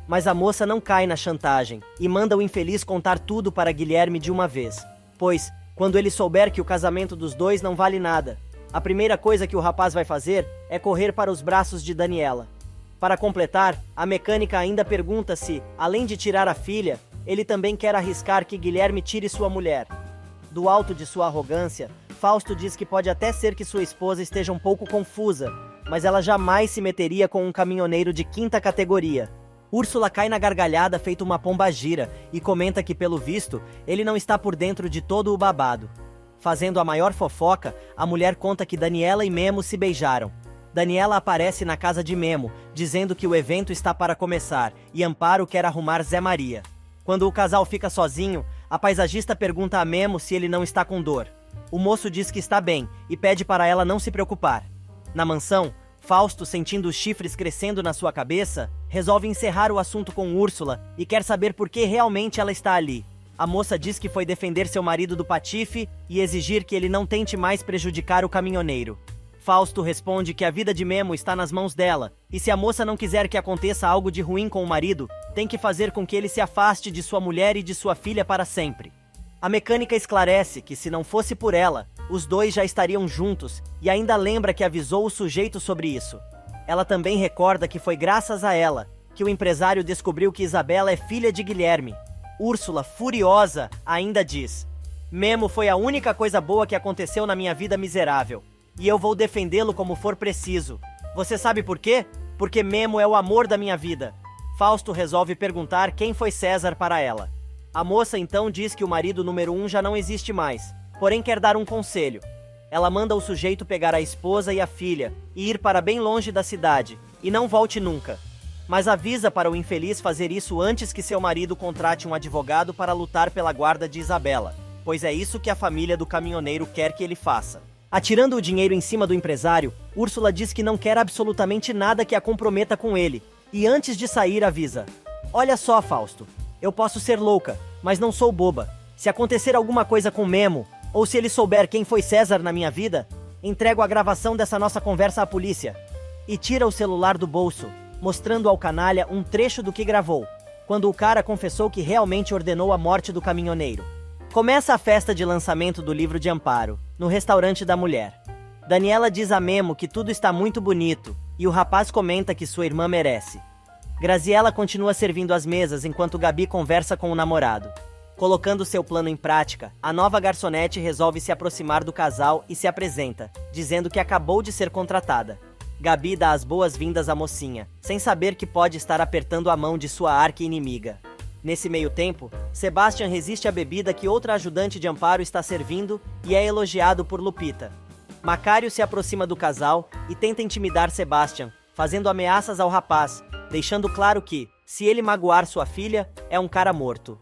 Mas a moça não cai na chantagem e manda o infeliz contar tudo para Guilherme de uma vez. Pois, quando ele souber que o casamento dos dois não vale nada, a primeira coisa que o rapaz vai fazer é correr para os braços de Daniela. Para completar, a mecânica ainda pergunta se, além de tirar a filha, ele também quer arriscar que Guilherme tire sua mulher. Do alto de sua arrogância, Fausto diz que pode até ser que sua esposa esteja um pouco confusa, mas ela jamais se meteria com um caminhoneiro de 5ª categoria. Úrsula cai na gargalhada feito uma pombagira e comenta que, pelo visto, ele não está por dentro de todo o babado. Fazendo a maior fofoca, a mulher conta que Daniela e Memo se beijaram. Daniela aparece na casa de Memo, dizendo que o evento está para começar e Amparo quer arrumar Zé Maria. Quando o casal fica sozinho, a paisagista pergunta a Memo se ele não está com dor. O moço diz que está bem e pede para ela não se preocupar. Na mansão, Fausto, sentindo os chifres crescendo na sua cabeça, resolve encerrar o assunto com Úrsula e quer saber por que realmente ela está ali. A moça diz que foi defender seu marido do patife e exigir que ele não tente mais prejudicar o caminhoneiro. Fausto responde que a vida de Memo está nas mãos dela, e se a moça não quiser que aconteça algo de ruim com o marido, tem que fazer com que ele se afaste de sua mulher e de sua filha para sempre. A mecânica esclarece que, se não fosse por ela, os dois já estariam juntos, e ainda lembra que avisou o sujeito sobre isso. Ela também recorda que foi graças a ela que o empresário descobriu que Isabela é filha de Guilherme. Úrsula, furiosa, ainda diz: Memo foi a única coisa boa que aconteceu na minha vida miserável, e eu vou defendê-lo como for preciso. Você sabe por quê? Porque Memo é o amor da minha vida. Fausto resolve perguntar quem foi César para ela. A moça então diz que o marido número 1 já não existe mais, porém quer dar um conselho. Ela manda o sujeito pegar a esposa e a filha e ir para bem longe da cidade, e não volte nunca. Mas avisa para o infeliz fazer isso antes que seu marido contrate um advogado para lutar pela guarda de Isabela, pois é isso que a família do caminhoneiro quer que ele faça. Atirando o dinheiro em cima do empresário, Úrsula diz que não quer absolutamente nada que a comprometa com ele, e antes de sair avisa: olha só, Fausto, eu posso ser louca, mas não sou boba. Se acontecer alguma coisa com Memo, ou se ele souber quem foi César na minha vida, entrego a gravação dessa nossa conversa à polícia. E tira o celular do bolso, mostrando ao canalha um trecho do que gravou, quando o cara confessou que realmente ordenou a morte do caminhoneiro. Começa a festa de lançamento do livro de Amparo, no restaurante da mulher. Daniela diz a Memo que tudo está muito bonito, e o rapaz comenta que sua irmã merece. Graziela continua servindo as mesas enquanto Gabi conversa com o namorado. Colocando seu plano em prática, a nova garçonete resolve se aproximar do casal e se apresenta, dizendo que acabou de ser contratada. Gabi dá as boas-vindas à mocinha, sem saber que pode estar apertando a mão de sua arqui-inimiga. Nesse meio tempo, Sebastian resiste à bebida que outra ajudante de Amparo está servindo e é elogiado por Lupita. Macário se aproxima do casal e tenta intimidar Sebastian, fazendo ameaças ao rapaz, deixando claro que, se ele magoar sua filha, é um cara morto.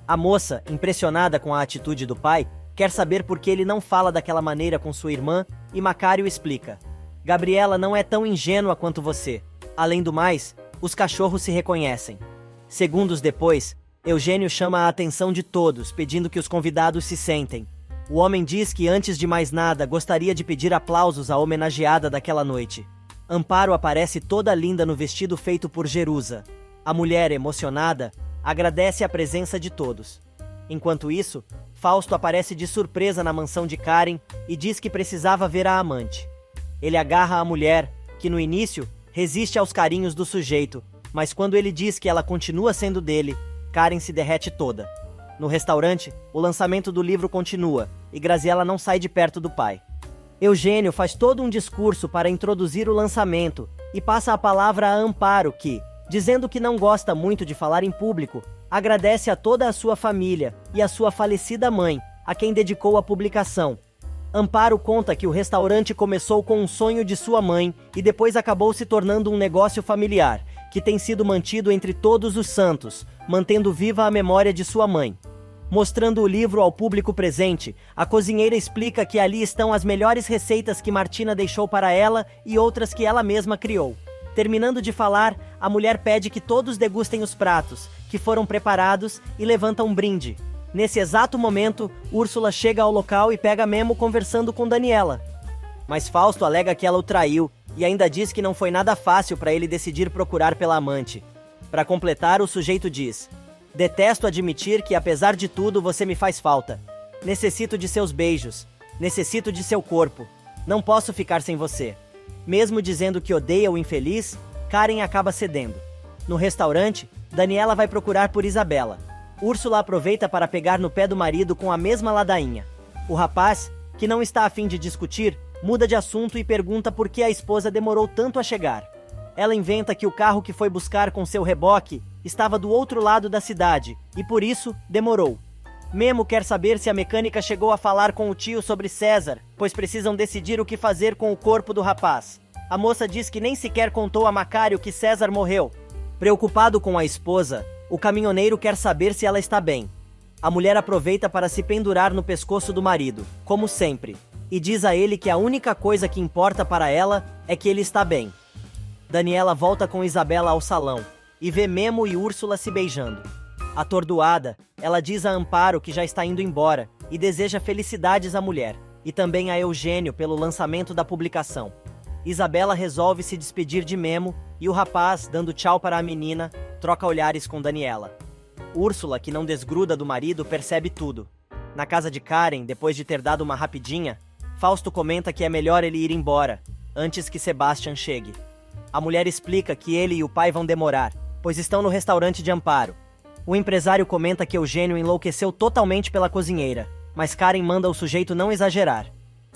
A moça, impressionada com a atitude do pai, quer saber por que ele não fala daquela maneira com sua irmã e Macário explica: Gabriela não é tão ingênua quanto você. Além do mais, os cachorros se reconhecem. Segundos depois, Eugênio chama a atenção de todos, pedindo que os convidados se sentem. O homem diz que, antes de mais nada, gostaria de pedir aplausos à homenageada daquela noite. Amparo aparece toda linda no vestido feito por Jerusa. A mulher, emocionada, agradece a presença de todos. Enquanto isso, Fausto aparece de surpresa na mansão de Karen e diz que precisava ver a amante. Ele agarra a mulher, que no início resiste aos carinhos do sujeito, mas quando ele diz que ela continua sendo dele, Karen se derrete toda. No restaurante, o lançamento do livro continua, e Graziella não sai de perto do pai. Eugênio faz todo um discurso para introduzir o lançamento, e passa a palavra a Amparo que, dizendo que não gosta muito de falar em público, agradece a toda a sua família e a sua falecida mãe, a quem dedicou a publicação. Amparo conta que o restaurante começou com um sonho de sua mãe e depois acabou se tornando um negócio familiar, que tem sido mantido entre todos os santos, mantendo viva a memória de sua mãe. Mostrando o livro ao público presente, a cozinheira explica que ali estão as melhores receitas que Martina deixou para ela e outras que ela mesma criou. Terminando de falar, a mulher pede que todos degustem os pratos, que foram preparados, e levanta um brinde. Nesse exato momento, Úrsula chega ao local e pega Memo conversando com Daniela. Mas Fausto alega que ela o traiu e ainda diz que não foi nada fácil para ele decidir procurar pela amante. Para completar, o sujeito diz: "Detesto admitir que, apesar de tudo, você me faz falta. Necessito de seus beijos. Necessito de seu corpo. Não posso ficar sem você." Mesmo dizendo que odeia o infeliz, Karen acaba cedendo. No restaurante, Daniela vai procurar por Isabela. Úrsula aproveita para pegar no pé do marido com a mesma ladainha. O rapaz, que não está a fim de discutir, muda de assunto e pergunta por que a esposa demorou tanto a chegar. Ela inventa que o carro que foi buscar com seu reboque estava do outro lado da cidade e por isso demorou. Memo quer saber se a mecânica chegou a falar com o tio sobre César, pois precisam decidir o que fazer com o corpo do rapaz. A moça diz que nem sequer contou a Macário que César morreu. Preocupado com a esposa, o caminhoneiro quer saber se ela está bem. A mulher aproveita para se pendurar no pescoço do marido, como sempre, e diz a ele que a única coisa que importa para ela é que ele está bem. Daniela volta com Isabela ao salão e vê Memo e Úrsula se beijando. Atordoada, ela diz a Amparo que já está indo embora e deseja felicidades à mulher, e também a Eugênio pelo lançamento da publicação. Isabela resolve se despedir de Memo e o rapaz, dando tchau para a menina, troca olhares com Daniela. Úrsula, que não desgruda do marido, percebe tudo. Na casa de Karen, depois de ter dado uma rapidinha, Fausto comenta que é melhor ele ir embora, antes que Sebastian chegue. A mulher explica que ele e o pai vão demorar, pois estão no restaurante de Amparo. O empresário comenta que Eugênio enlouqueceu totalmente pela cozinheira, mas Karen manda o sujeito não exagerar.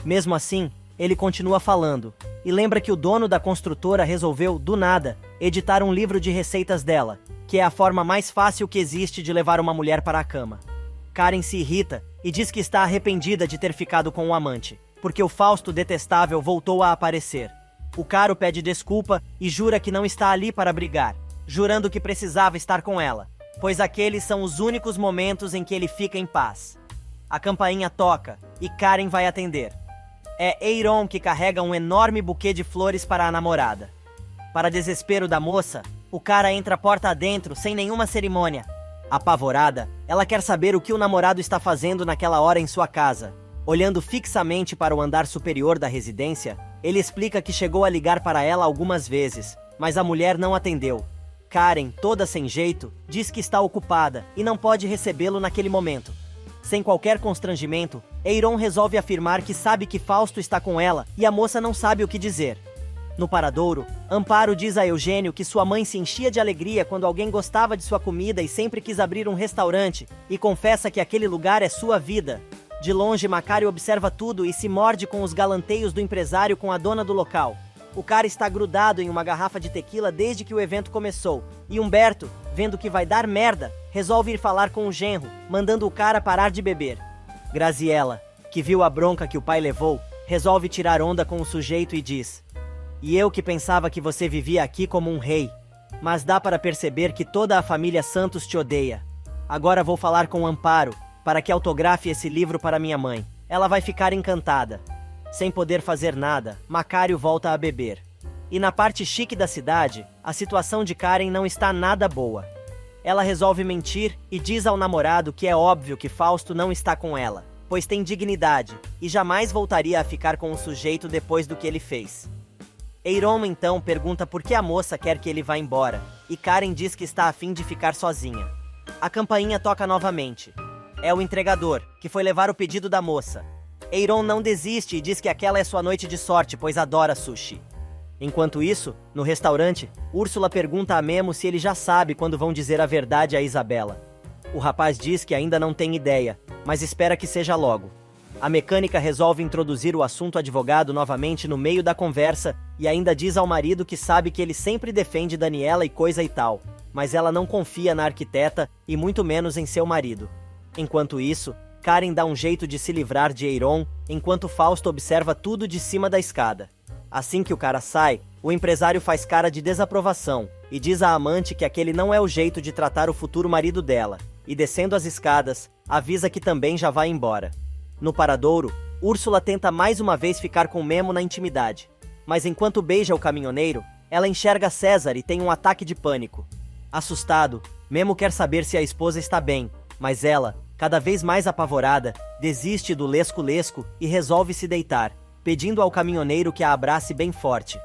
Mesmo assim, ele continua falando, e lembra que o dono da construtora resolveu, do nada, editar um livro de receitas dela, que é a forma mais fácil que existe de levar uma mulher para a cama. Karen se irrita e diz que está arrependida de ter ficado com o amante, porque o Fausto detestável voltou a aparecer. O caro pede desculpa e jura que não está ali para brigar, jurando que precisava estar com ela, pois aqueles são os únicos momentos em que ele fica em paz. A campainha toca e Karen vai atender. É Eiron que carrega um enorme buquê de flores para a namorada. Para desespero da moça, o cara entra porta adentro sem nenhuma cerimônia. Apavorada, ela quer saber o que o namorado está fazendo naquela hora em sua casa. Olhando fixamente para o andar superior da residência, ele explica que chegou a ligar para ela algumas vezes, mas a mulher não atendeu. Karen, toda sem jeito, diz que está ocupada e não pode recebê-lo naquele momento. Sem qualquer constrangimento, Eiron resolve afirmar que sabe que Fausto está com ela e a moça não sabe o que dizer. No paradouro, Amparo diz a Eugênio que sua mãe se enchia de alegria quando alguém gostava de sua comida e sempre quis abrir um restaurante, e confessa que aquele lugar é sua vida. De longe, Macário observa tudo e se morde com os galanteios do empresário com a dona do local. O cara está grudado em uma garrafa de tequila desde que o evento começou, e Humberto, vendo que vai dar merda, resolve ir falar com o genro, mandando o cara parar de beber. Graziella, que viu a bronca que o pai levou, resolve tirar onda com o sujeito e diz: "E eu que pensava que você vivia aqui como um rei, mas dá para perceber que toda a família Santos te odeia. Agora vou falar com Amparo, para que autografe esse livro para minha mãe. Ela vai ficar encantada." Sem poder fazer nada, Macário volta a beber. E na parte chique da cidade, a situação de Karen não está nada boa. Ela resolve mentir e diz ao namorado que é óbvio que Fausto não está com ela, pois tem dignidade e jamais voltaria a ficar com o sujeito depois do que ele fez. Eiron então pergunta por que a moça quer que ele vá embora, e Karen diz que está a fim de ficar sozinha. A campainha toca novamente. É o entregador, que foi levar o pedido da moça. Eiron não desiste e diz que aquela é sua noite de sorte, pois adora sushi. Enquanto isso, no restaurante, Úrsula pergunta a Memo se ele já sabe quando vão dizer a verdade a Isabela. O rapaz diz que ainda não tem ideia, mas espera que seja logo. A mecânica resolve introduzir o assunto advogado novamente no meio da conversa e ainda diz ao marido que sabe que ele sempre defende Daniela e coisa e tal, mas ela não confia na arquiteta e muito menos em seu marido. Enquanto isso, Karen dá um jeito de se livrar de Eiron, enquanto Fausto observa tudo de cima da escada. Assim que o cara sai, o empresário faz cara de desaprovação e diz à amante que aquele não é o jeito de tratar o futuro marido dela, e descendo as escadas, avisa que também já vai embora. No paradouro, Úrsula tenta mais uma vez ficar com Memo na intimidade, mas enquanto beija o caminhoneiro, ela enxerga César e tem um ataque de pânico. Assustado, Memo quer saber se a esposa está bem, mas ela, cada vez mais apavorada, desiste do lesco-lesco e resolve se deitar, pedindo ao caminhoneiro que a abrace bem forte.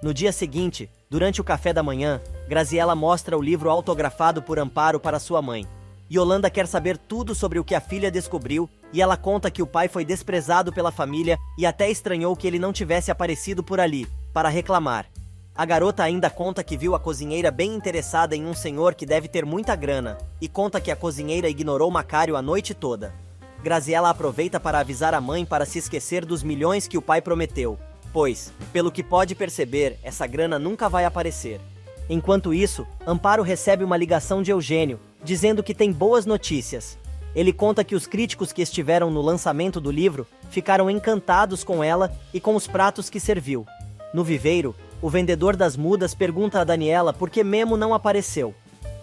No dia seguinte, durante o café da manhã, Graziella mostra o livro autografado por Amparo para sua mãe. Yolanda quer saber tudo sobre o que a filha descobriu e ela conta que o pai foi desprezado pela família e até estranhou que ele não tivesse aparecido por ali, para reclamar. A garota ainda conta que viu a cozinheira bem interessada em um senhor que deve ter muita grana e conta que a cozinheira ignorou Macário a noite toda. Graziella aproveita para avisar a mãe para se esquecer dos milhões que o pai prometeu, pois, pelo que pode perceber, essa grana nunca vai aparecer. Enquanto isso, Amparo recebe uma ligação de Eugênio, dizendo que tem boas notícias. Ele conta que os críticos que estiveram no lançamento do livro ficaram encantados com ela e com os pratos que serviu. No viveiro, o vendedor das mudas pergunta a Daniela por que Memo não apareceu.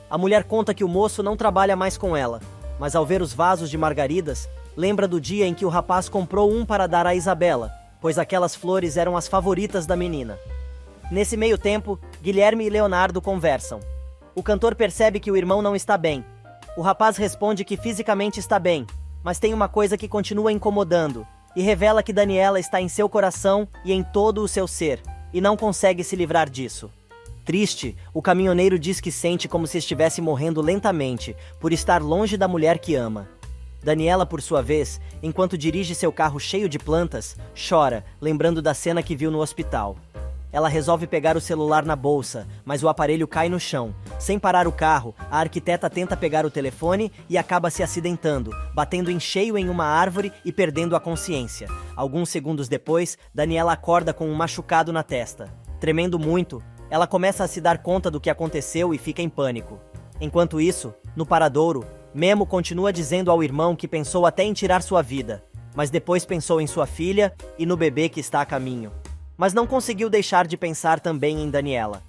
A mulher conta que o moço não trabalha mais com ela, mas ao ver os vasos de margaridas, lembra do dia em que o rapaz comprou um para dar a Isabela, pois aquelas flores eram as favoritas da menina. Nesse meio tempo, Guilherme e Leonardo conversam. O cantor percebe que o irmão não está bem. O rapaz responde que fisicamente está bem, mas tem uma coisa que continua incomodando, e revela que Daniela está em seu coração e em todo o seu ser, e não consegue se livrar disso. Triste, o caminhoneiro diz que sente como se estivesse morrendo lentamente, por estar longe da mulher que ama. Daniela, por sua vez, enquanto dirige seu carro cheio de plantas, chora, lembrando da cena que viu no hospital. Ela resolve pegar o celular na bolsa, mas o aparelho cai no chão. Sem parar o carro, a arquiteta tenta pegar o telefone e acaba se acidentando, batendo em cheio em uma árvore e perdendo a consciência. Alguns segundos depois, Daniela acorda com um machucado na testa. Tremendo muito, ela começa a se dar conta do que aconteceu e fica em pânico. Enquanto isso, no paradouro, Memo continua dizendo ao irmão que pensou até em tirar sua vida, mas depois pensou em sua filha e no bebê que está a caminho. Mas não conseguiu deixar de pensar também em Daniela.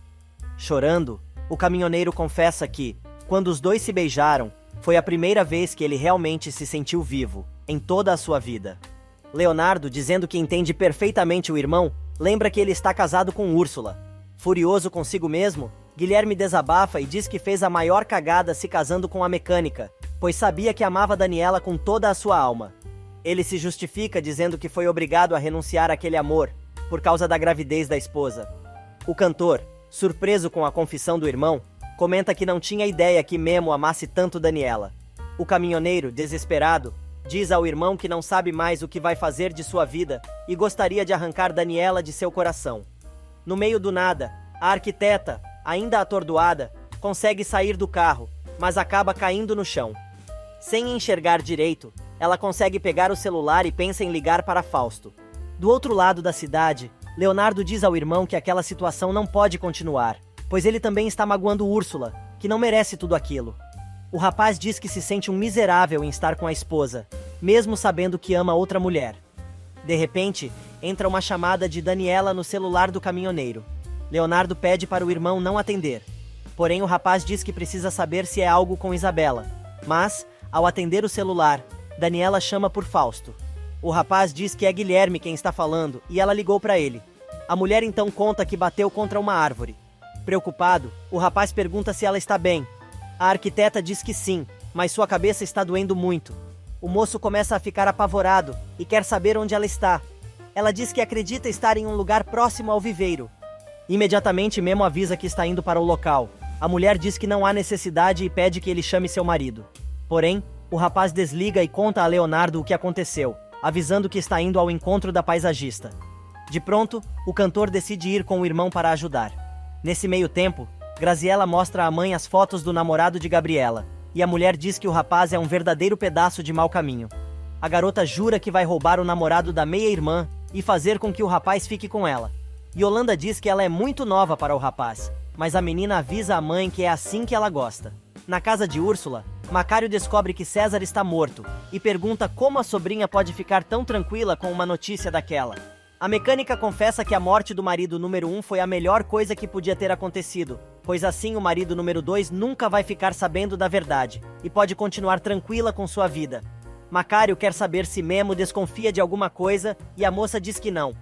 Chorando, o caminhoneiro confessa que, quando os dois se beijaram, foi a primeira vez que ele realmente se sentiu vivo, em toda a sua vida. Leonardo, dizendo que entende perfeitamente o irmão, lembra que ele está casado com Úrsula. Furioso consigo mesmo, Guilherme desabafa e diz que fez a maior cagada se casando com a mecânica, pois sabia que amava Daniela com toda a sua alma. Ele se justifica dizendo que foi obrigado a renunciar àquele amor, por causa da gravidez da esposa. O cantor, surpreso com a confissão do irmão, comenta que não tinha ideia que Memo amasse tanto Daniela. O caminhoneiro, desesperado, diz ao irmão que não sabe mais o que vai fazer de sua vida e gostaria de arrancar Daniela de seu coração. No meio do nada, a arquiteta, ainda atordoada, consegue sair do carro, mas acaba caindo no chão. Sem enxergar direito, ela consegue pegar o celular e pensa em ligar para Fausto. Do outro lado da cidade, Leonardo diz ao irmão que aquela situação não pode continuar, pois ele também está magoando Úrsula, que não merece tudo aquilo. O rapaz diz que se sente um miserável em estar com a esposa, mesmo sabendo que ama outra mulher. De repente, entra uma chamada de Daniela no celular do caminhoneiro. Leonardo pede para o irmão não atender. Porém, o rapaz diz que precisa saber se é algo com Isabela. Mas, ao atender o celular, Daniela chama por Fausto. O rapaz diz que é Guilherme quem está falando e ela ligou para ele. A mulher então conta que bateu contra uma árvore. Preocupado, o rapaz pergunta se ela está bem. A arquiteta diz que sim, mas sua cabeça está doendo muito. O moço começa a ficar apavorado e quer saber onde ela está. Ela diz que acredita estar em um lugar próximo ao viveiro. Imediatamente Memo avisa que está indo para o local. A mulher diz que não há necessidade e pede que ele chame seu marido. Porém, o rapaz desliga e conta a Leonardo o que aconteceu, avisando que está indo ao encontro da paisagista. De pronto, o cantor decide ir com o irmão para ajudar. Nesse meio tempo, Graziella mostra à mãe as fotos do namorado de Gabriela, e a mulher diz que o rapaz é um verdadeiro pedaço de mau caminho. A garota jura que vai roubar o namorado da meia-irmã e fazer com que o rapaz fique com ela. Yolanda diz que ela é muito nova para o rapaz, mas a menina avisa a mãe que é assim que ela gosta. Na casa de Úrsula, Macário descobre que César está morto e pergunta como a sobrinha pode ficar tão tranquila com uma notícia daquela. A mecânica confessa que a morte do marido número 1 foi a melhor coisa que podia ter acontecido, pois assim o marido número 2 nunca vai ficar sabendo da verdade e pode continuar tranquila com sua vida. Macário quer saber se Memo desconfia de alguma coisa e a moça diz que não.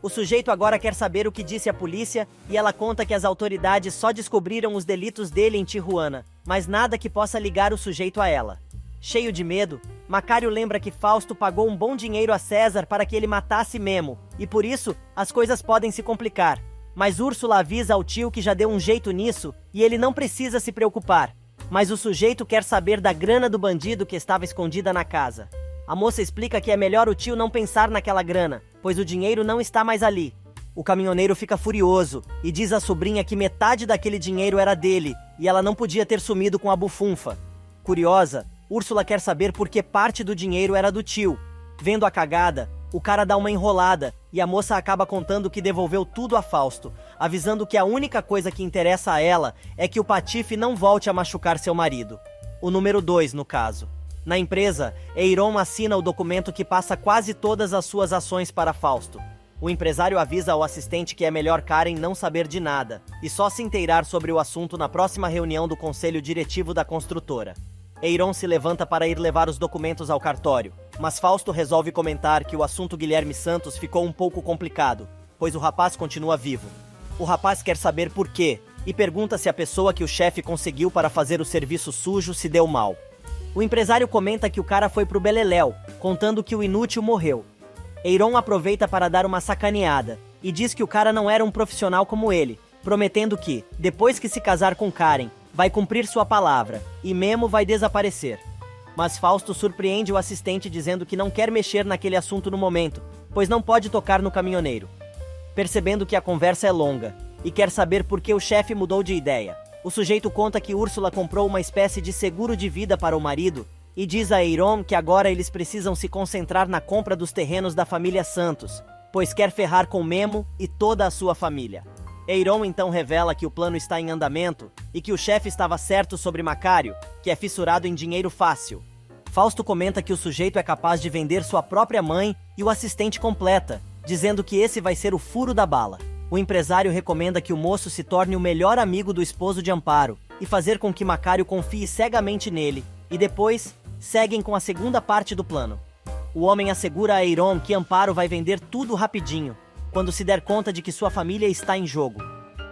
O sujeito agora quer saber o que disse a polícia e ela conta que as autoridades só descobriram os delitos dele em Tijuana, mas nada que possa ligar o sujeito a ela. Cheio de medo, Macário lembra que Fausto pagou um bom dinheiro a César para que ele matasse Memo, e por isso as coisas podem se complicar. Mas Úrsula avisa ao tio que já deu um jeito nisso e ele não precisa se preocupar. Mas o sujeito quer saber da grana do bandido que estava escondida na casa. A moça explica que é melhor o tio não pensar naquela grana, pois o dinheiro não está mais ali. O caminhoneiro fica furioso e diz à sobrinha que metade daquele dinheiro era dele e ela não podia ter sumido com a bufunfa. Curiosa, Úrsula quer saber por que parte do dinheiro era do tio. Vendo a cagada, o cara dá uma enrolada e a moça acaba contando que devolveu tudo a Fausto, avisando que a única coisa que interessa a ela é que o patife não volte a machucar seu marido. O número 2, no caso. Na empresa, Eiron assina o documento que passa quase todas as suas ações para Fausto. O empresário avisa ao assistente que é melhor Karen não saber de nada e só se inteirar sobre o assunto na próxima reunião do conselho diretivo da construtora. Eiron se levanta para ir levar os documentos ao cartório, mas Fausto resolve comentar que o assunto Guilherme Santos ficou um pouco complicado, pois o rapaz continua vivo. O rapaz quer saber por quê e pergunta se a pessoa que o chefe conseguiu para fazer o serviço sujo se deu mal. O empresário comenta que o cara foi pro beleléu, contando que o inútil morreu. Eiron aproveita para dar uma sacaneada e diz que o cara não era um profissional como ele, prometendo que, depois que se casar com Karen, vai cumprir sua palavra e Memo vai desaparecer. Mas Fausto surpreende o assistente dizendo que não quer mexer naquele assunto no momento, pois não pode tocar no caminhoneiro. Percebendo que a conversa é longa e quer saber por que o chefe mudou de ideia, o sujeito conta que Úrsula comprou uma espécie de seguro de vida para o marido e diz a Eiron que agora eles precisam se concentrar na compra dos terrenos da família Santos, pois quer ferrar com Memo e toda a sua família. Eiron então revela que o plano está em andamento e que o chefe estava certo sobre Macário, que é fissurado em dinheiro fácil. Fausto comenta que o sujeito é capaz de vender sua própria mãe e o assistente completa, dizendo que esse vai ser o furo da bala. O empresário recomenda que o moço se torne o melhor amigo do esposo de Amparo e fazer com que Macário confie cegamente nele, e depois seguem com a segunda parte do plano. O homem assegura a Eiron que Amparo vai vender tudo rapidinho, quando se der conta de que sua família está em jogo.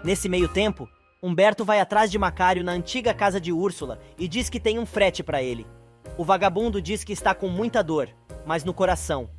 Nesse meio tempo, Humberto vai atrás de Macário na antiga casa de Úrsula e diz que tem um frete para ele. O vagabundo diz que está com muita dor, mas no coração.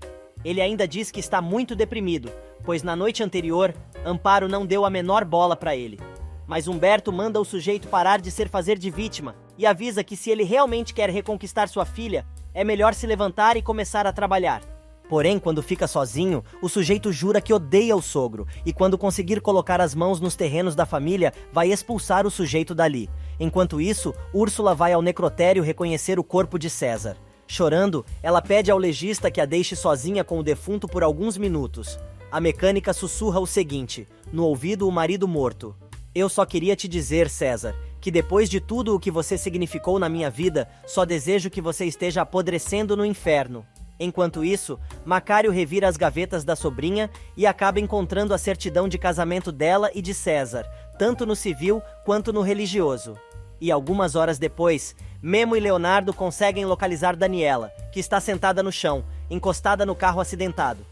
Ele ainda diz que está muito deprimido, pois na noite anterior, Amparo não deu a menor bola para ele. Mas Humberto manda o sujeito parar de ser fazer de vítima e avisa que se ele realmente quer reconquistar sua filha, é melhor se levantar e começar a trabalhar. Porém, quando fica sozinho, o sujeito jura que odeia o sogro e quando conseguir colocar as mãos nos terrenos da família, vai expulsar o sujeito dali. Enquanto isso, Úrsula vai ao necrotério reconhecer o corpo de César. Chorando, ela pede ao legista que a deixe sozinha com o defunto por alguns minutos. A mecânica sussurra o seguinte, no ouvido o marido morto. Eu só queria te dizer, César, que depois de tudo o que você significou na minha vida, só desejo que você esteja apodrecendo no inferno. Enquanto isso, Macário revira as gavetas da sobrinha e acaba encontrando a certidão de casamento dela e de César, tanto no civil quanto no religioso. E algumas horas depois, Memo e Leonardo conseguem localizar Daniela, que está sentada no chão, encostada no carro acidentado.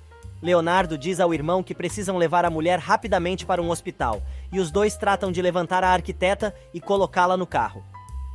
Leonardo diz ao irmão que precisam levar a mulher rapidamente para um hospital, e os dois tratam de levantar a arquiteta e colocá-la no carro.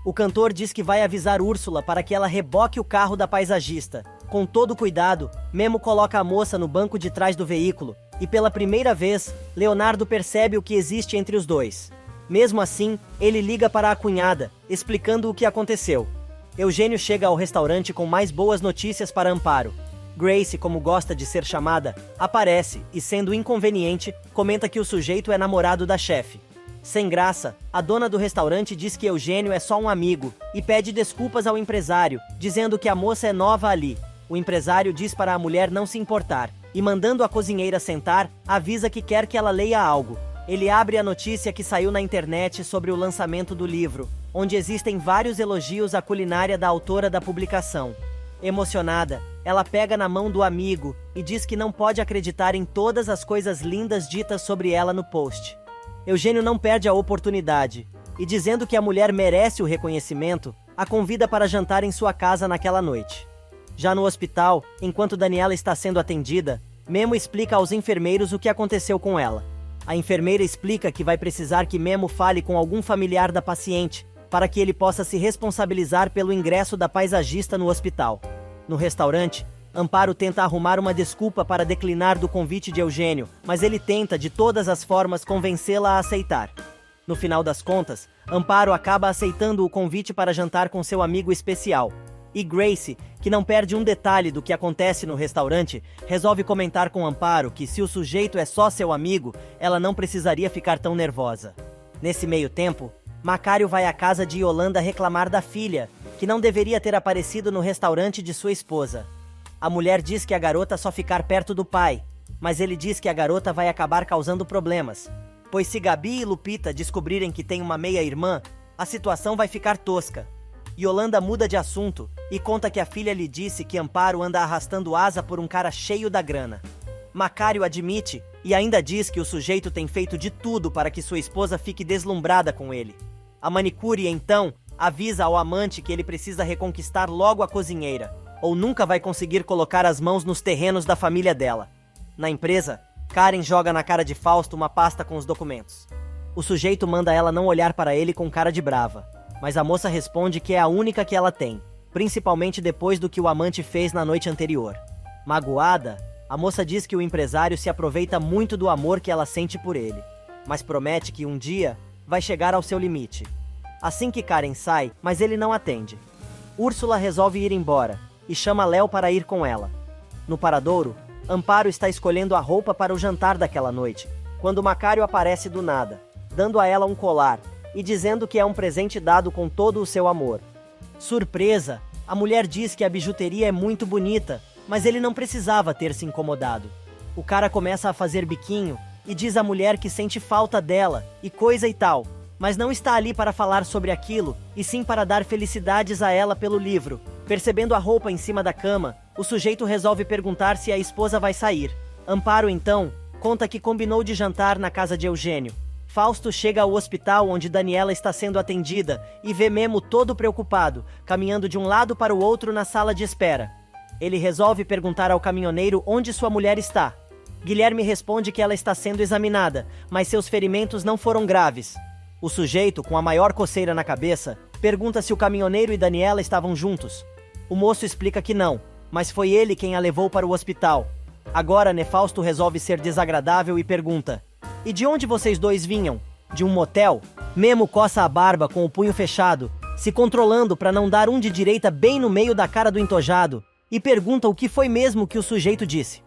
O cantor diz que vai avisar Úrsula para que ela reboque o carro da paisagista. Com todo cuidado, Memo coloca a moça no banco de trás do veículo, e pela primeira vez, Leonardo percebe o que existe entre os dois. Mesmo assim, ele liga para a cunhada, explicando o que aconteceu. Eugênio chega ao restaurante com mais boas notícias para Amparo. Grace, como gosta de ser chamada, aparece e, sendo inconveniente, comenta que o sujeito é namorado da chefe. Sem graça, a dona do restaurante diz que Eugênio é só um amigo e pede desculpas ao empresário, dizendo que a moça é nova ali. O empresário diz para a mulher não se importar e, mandando a cozinheira sentar, avisa que quer que ela leia algo. Ele abre a notícia que saiu na internet sobre o lançamento do livro, onde existem vários elogios à culinária da autora da publicação. Emocionada, ela pega na mão do amigo e diz que não pode acreditar em todas as coisas lindas ditas sobre ela no post. Eugênio não perde a oportunidade e, dizendo que a mulher merece o reconhecimento, a convida para jantar em sua casa naquela noite. Já no hospital, enquanto Daniela está sendo atendida, Memo explica aos enfermeiros o que aconteceu com ela. A enfermeira explica que vai precisar que Memo fale com algum familiar da paciente, para que ele possa se responsabilizar pelo ingresso da paisagista no hospital. No restaurante, Amparo tenta arrumar uma desculpa para declinar do convite de Eugênio, mas ele tenta de todas as formas convencê-la a aceitar. No final das contas, Amparo acaba aceitando o convite para jantar com seu amigo especial. E Grace, que não perde um detalhe do que acontece no restaurante, resolve comentar com Amparo que, se o sujeito é só seu amigo, ela não precisaria ficar tão nervosa. Nesse meio tempo, Macário vai à casa de Yolanda reclamar da filha, que não deveria ter aparecido no restaurante de sua esposa. A mulher diz que a garota só ficar perto do pai, mas ele diz que a garota vai acabar causando problemas, pois se Gabi e Lupita descobrirem que tem uma meia-irmã, a situação vai ficar tosca. Yolanda muda de assunto e conta que a filha lhe disse que Amparo anda arrastando asa por um cara cheio da grana. Macário admite e ainda diz que o sujeito tem feito de tudo para que sua esposa fique deslumbrada com ele. A manicure, então, avisa ao amante que ele precisa reconquistar logo a cozinheira, ou nunca vai conseguir colocar as mãos nos terrenos da família dela. Na empresa, Karen joga na cara de Fausto uma pasta com os documentos. O sujeito manda ela não olhar para ele com cara de brava, mas a moça responde que é a única que ela tem, principalmente depois do que o amante fez na noite anterior. Magoada, a moça diz que o empresário se aproveita muito do amor que ela sente por ele, mas promete que um dia vai chegar ao seu limite. Assim que Karen sai, mas ele não atende. Úrsula resolve ir embora e chama Léo para ir com ela. No paradouro, Amparo está escolhendo a roupa para o jantar daquela noite, quando Macário aparece do nada, dando a ela um colar e dizendo que é um presente dado com todo o seu amor. Surpresa, a mulher diz que a bijuteria é muito bonita, mas ele não precisava ter se incomodado. O cara começa a fazer biquinho e diz à mulher que sente falta dela e coisa e tal, mas não está ali para falar sobre aquilo, e sim para dar felicidades a ela pelo livro. Percebendo a roupa em cima da cama, o sujeito resolve perguntar se a esposa vai sair. Amparo, então, conta que combinou de jantar na casa de Eugênio. Fausto chega ao hospital onde Daniela está sendo atendida e vê Memo todo preocupado, caminhando de um lado para o outro na sala de espera. Ele resolve perguntar ao caminhoneiro onde sua mulher está. Guilherme responde que ela está sendo examinada, mas seus ferimentos não foram graves. O sujeito, com a maior coceira na cabeça, pergunta se o caminhoneiro e Daniela estavam juntos. O moço explica que não, mas foi ele quem a levou para o hospital. Agora, Fausto resolve ser desagradável e pergunta: "E de onde vocês dois vinham? De um motel?" Memo coça a barba com o punho fechado, se controlando para não dar um de direita bem no meio da cara do entojado, e pergunta o que foi mesmo que o sujeito disse.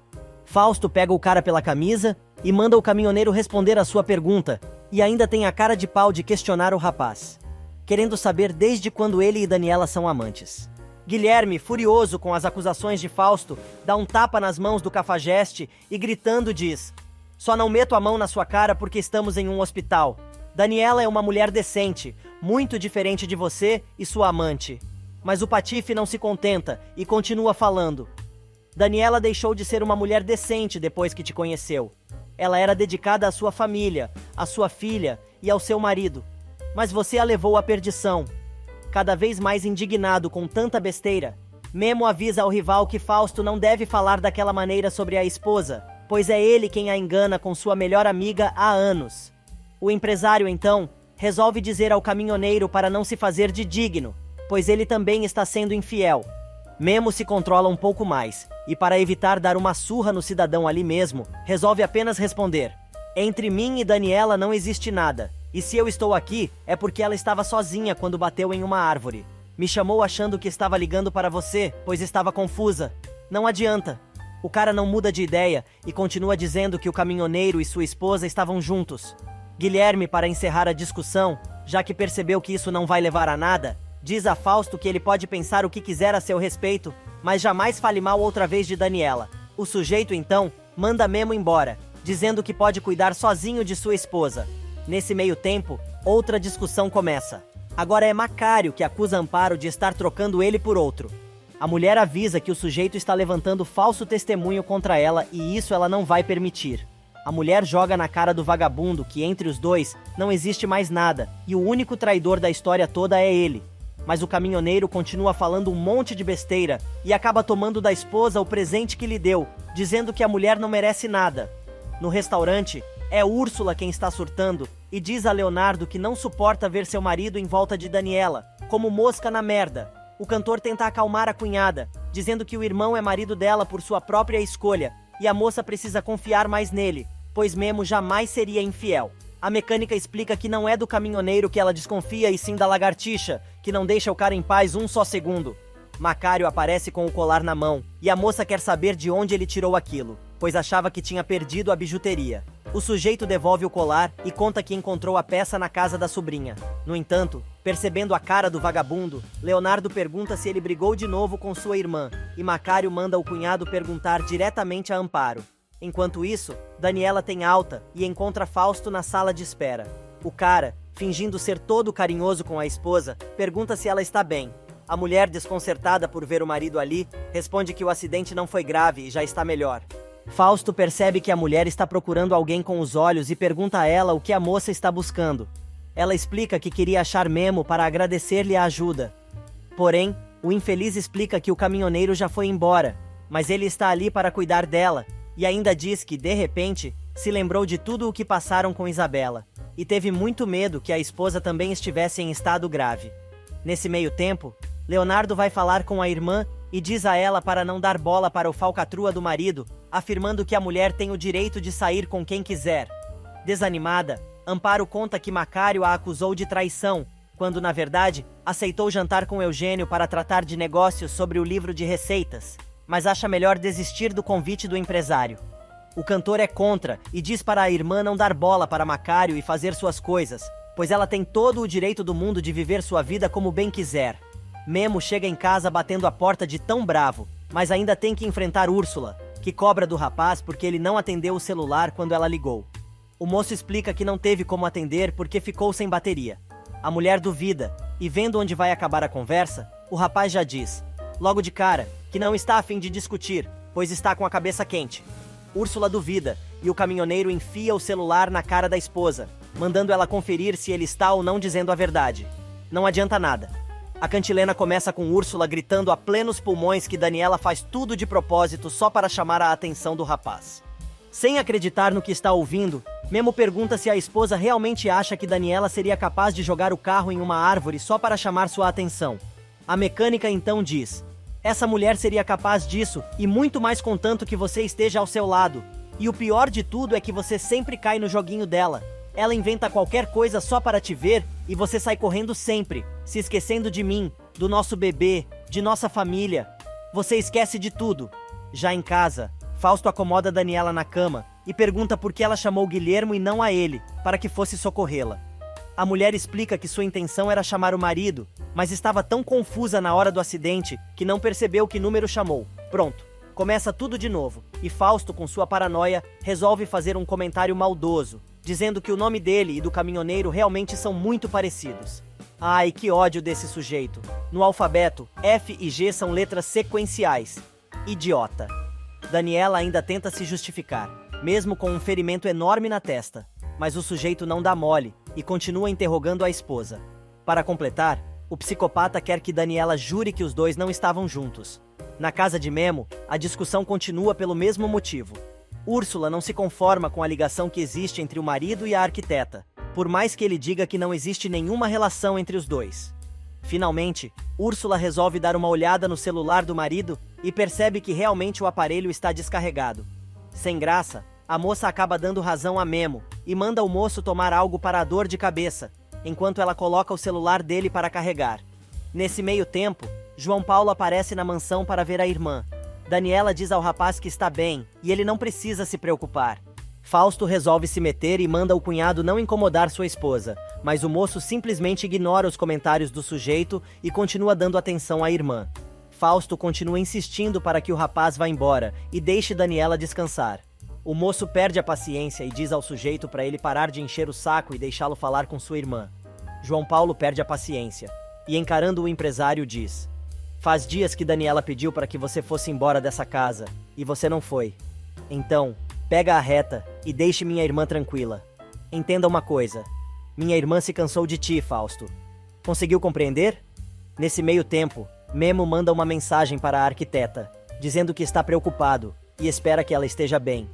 Fausto pega o cara pela camisa e manda o caminhoneiro responder a sua pergunta, e ainda tem a cara de pau de questionar o rapaz, querendo saber desde quando ele e Daniela são amantes. Guilherme, furioso com as acusações de Fausto, dá um tapa nas mãos do cafajeste e, gritando, diz: "Só não meto a mão na sua cara porque estamos em um hospital. Daniela é uma mulher decente, muito diferente de você e sua amante." Mas o patife não se contenta e continua falando: "Daniela deixou de ser uma mulher decente depois que te conheceu. Ela era dedicada à sua família, à sua filha e ao seu marido. Mas você a levou à perdição." Cada vez mais indignado com tanta besteira, Memo avisa ao rival que Fausto não deve falar daquela maneira sobre a esposa, pois é ele quem a engana com sua melhor amiga há anos. O empresário, então, resolve dizer ao caminhoneiro para não se fazer de digno, pois ele também está sendo infiel. Memo se controla um pouco mais, e para evitar dar uma surra no cidadão ali mesmo, resolve apenas responder: "Entre mim e Daniela não existe nada, e se eu estou aqui, é porque ela estava sozinha quando bateu em uma árvore. Me chamou achando que estava ligando para você, pois estava confusa." Não adianta. O cara não muda de ideia e continua dizendo que o caminhoneiro e sua esposa estavam juntos. Guilherme, para encerrar a discussão, já que percebeu que isso não vai levar a nada, diz a Fausto que ele pode pensar o que quiser a seu respeito, mas jamais fale mal outra vez de Daniela. O sujeito, então, manda Memo embora, dizendo que pode cuidar sozinho de sua esposa. Nesse meio tempo, outra discussão começa. Agora é Macário que acusa Amparo de estar trocando ele por outro. A mulher avisa que o sujeito está levantando falso testemunho contra ela e isso ela não vai permitir. A mulher joga na cara do vagabundo que entre os dois não existe mais nada e o único traidor da história toda é ele. Mas o caminhoneiro continua falando um monte de besteira e acaba tomando da esposa o presente que lhe deu, dizendo que a mulher não merece nada. No restaurante, é Úrsula quem está surtando e diz a Leonardo que não suporta ver seu marido em volta de Daniela, como mosca na merda. O cantor tenta acalmar a cunhada, dizendo que o irmão é marido dela por sua própria escolha e a moça precisa confiar mais nele, pois Memo jamais seria infiel. A mecânica explica que não é do caminhoneiro que ela desconfia e sim da lagartixa, que não deixa o cara em paz um só segundo. Macário aparece com o colar na mão e a moça quer saber de onde ele tirou aquilo, pois achava que tinha perdido a bijuteria. O sujeito devolve o colar e conta que encontrou a peça na casa da sobrinha. No entanto, percebendo a cara do vagabundo, Leonardo pergunta se ele brigou de novo com sua irmã e Macário manda o cunhado perguntar diretamente a Amparo. Enquanto isso, Daniela tem alta e encontra Fausto na sala de espera. O cara, fingindo ser todo carinhoso com a esposa, pergunta se ela está bem. A mulher, desconcertada por ver o marido ali, responde que o acidente não foi grave e já está melhor. Fausto percebe que a mulher está procurando alguém com os olhos e pergunta a ela o que a moça está buscando. Ela explica que queria achar Memo para agradecer-lhe a ajuda. Porém, o infeliz explica que o caminhoneiro já foi embora, mas ele está ali para cuidar dela, e ainda diz que, de repente, se lembrou de tudo o que passaram com Isabela, e teve muito medo que a esposa também estivesse em estado grave. Nesse meio tempo, Leonardo vai falar com a irmã e diz a ela para não dar bola para o falcatrua do marido, afirmando que a mulher tem o direito de sair com quem quiser. Desanimada, Amparo conta que Macário a acusou de traição, quando na verdade aceitou jantar com Eugênio para tratar de negócios sobre o livro de receitas, mas acha melhor desistir do convite do empresário. O cantor é contra e diz para a irmã não dar bola para Macário e fazer suas coisas, pois ela tem todo o direito do mundo de viver sua vida como bem quiser. Memo chega em casa batendo a porta de tão bravo, mas ainda tem que enfrentar Úrsula, que cobra do rapaz porque ele não atendeu o celular quando ela ligou. O moço explica que não teve como atender porque ficou sem bateria. A mulher duvida, e vendo onde vai acabar a conversa, o rapaz já diz, logo de cara, que não está a fim de discutir, pois está com a cabeça quente. Úrsula duvida, e o caminhoneiro enfia o celular na cara da esposa, mandando ela conferir se ele está ou não dizendo a verdade. Não adianta nada. A cantilena começa com Úrsula gritando a plenos pulmões que Daniela faz tudo de propósito só para chamar a atenção do rapaz. Sem acreditar no que está ouvindo, Memo pergunta se a esposa realmente acha que Daniela seria capaz de jogar o carro em uma árvore só para chamar sua atenção. A mecânica então diz, essa mulher seria capaz disso e muito mais contanto que você esteja ao seu lado. E o pior de tudo é que você sempre cai no joguinho dela. Ela inventa qualquer coisa só para te ver e você sai correndo sempre, se esquecendo de mim, do nosso bebê, de nossa família. Você esquece de tudo. Já em casa, Fausto acomoda Daniela na cama e pergunta por que ela chamou Guilhermo e não a ele, para que fosse socorrê-la. A mulher explica que sua intenção era chamar o marido, mas estava tão confusa na hora do acidente que não percebeu que número chamou. Pronto, começa tudo de novo, e Fausto, com sua paranoia, resolve fazer um comentário maldoso, dizendo que o nome dele e do caminhoneiro realmente são muito parecidos. Ai, que ódio desse sujeito. No alfabeto, F e G são letras sequenciais. Idiota. Daniela ainda tenta se justificar, mesmo com um ferimento enorme na testa, mas o sujeito não dá mole e continua interrogando a esposa. Para completar, o psicopata quer que Daniela jure que os dois não estavam juntos. Na casa de Memo, a discussão continua pelo mesmo motivo. Úrsula não se conforma com a ligação que existe entre o marido e a arquiteta, por mais que ele diga que não existe nenhuma relação entre os dois. Finalmente, Úrsula resolve dar uma olhada no celular do marido e percebe que realmente o aparelho está descarregado. Sem graça, a moça acaba dando razão a Memo e manda o moço tomar algo para a dor de cabeça, enquanto ela coloca o celular dele para carregar. Nesse meio tempo, João Paulo aparece na mansão para ver a irmã. Daniela diz ao rapaz que está bem, e ele não precisa se preocupar. Fausto resolve se meter e manda o cunhado não incomodar sua esposa, mas o moço simplesmente ignora os comentários do sujeito e continua dando atenção à irmã. Fausto continua insistindo para que o rapaz vá embora e deixe Daniela descansar. O moço perde a paciência e diz ao sujeito para ele parar de encher o saco e deixá-lo falar com sua irmã. João Paulo perde a paciência e, encarando o empresário, diz: "Faz dias que Daniela pediu para que você fosse embora dessa casa, e você não foi. Então, pega a reta e deixe minha irmã tranquila. Entenda uma coisa, minha irmã se cansou de ti, Fausto. Conseguiu compreender?" Nesse meio tempo, Memo manda uma mensagem para a arquiteta, dizendo que está preocupado e espera que ela esteja bem.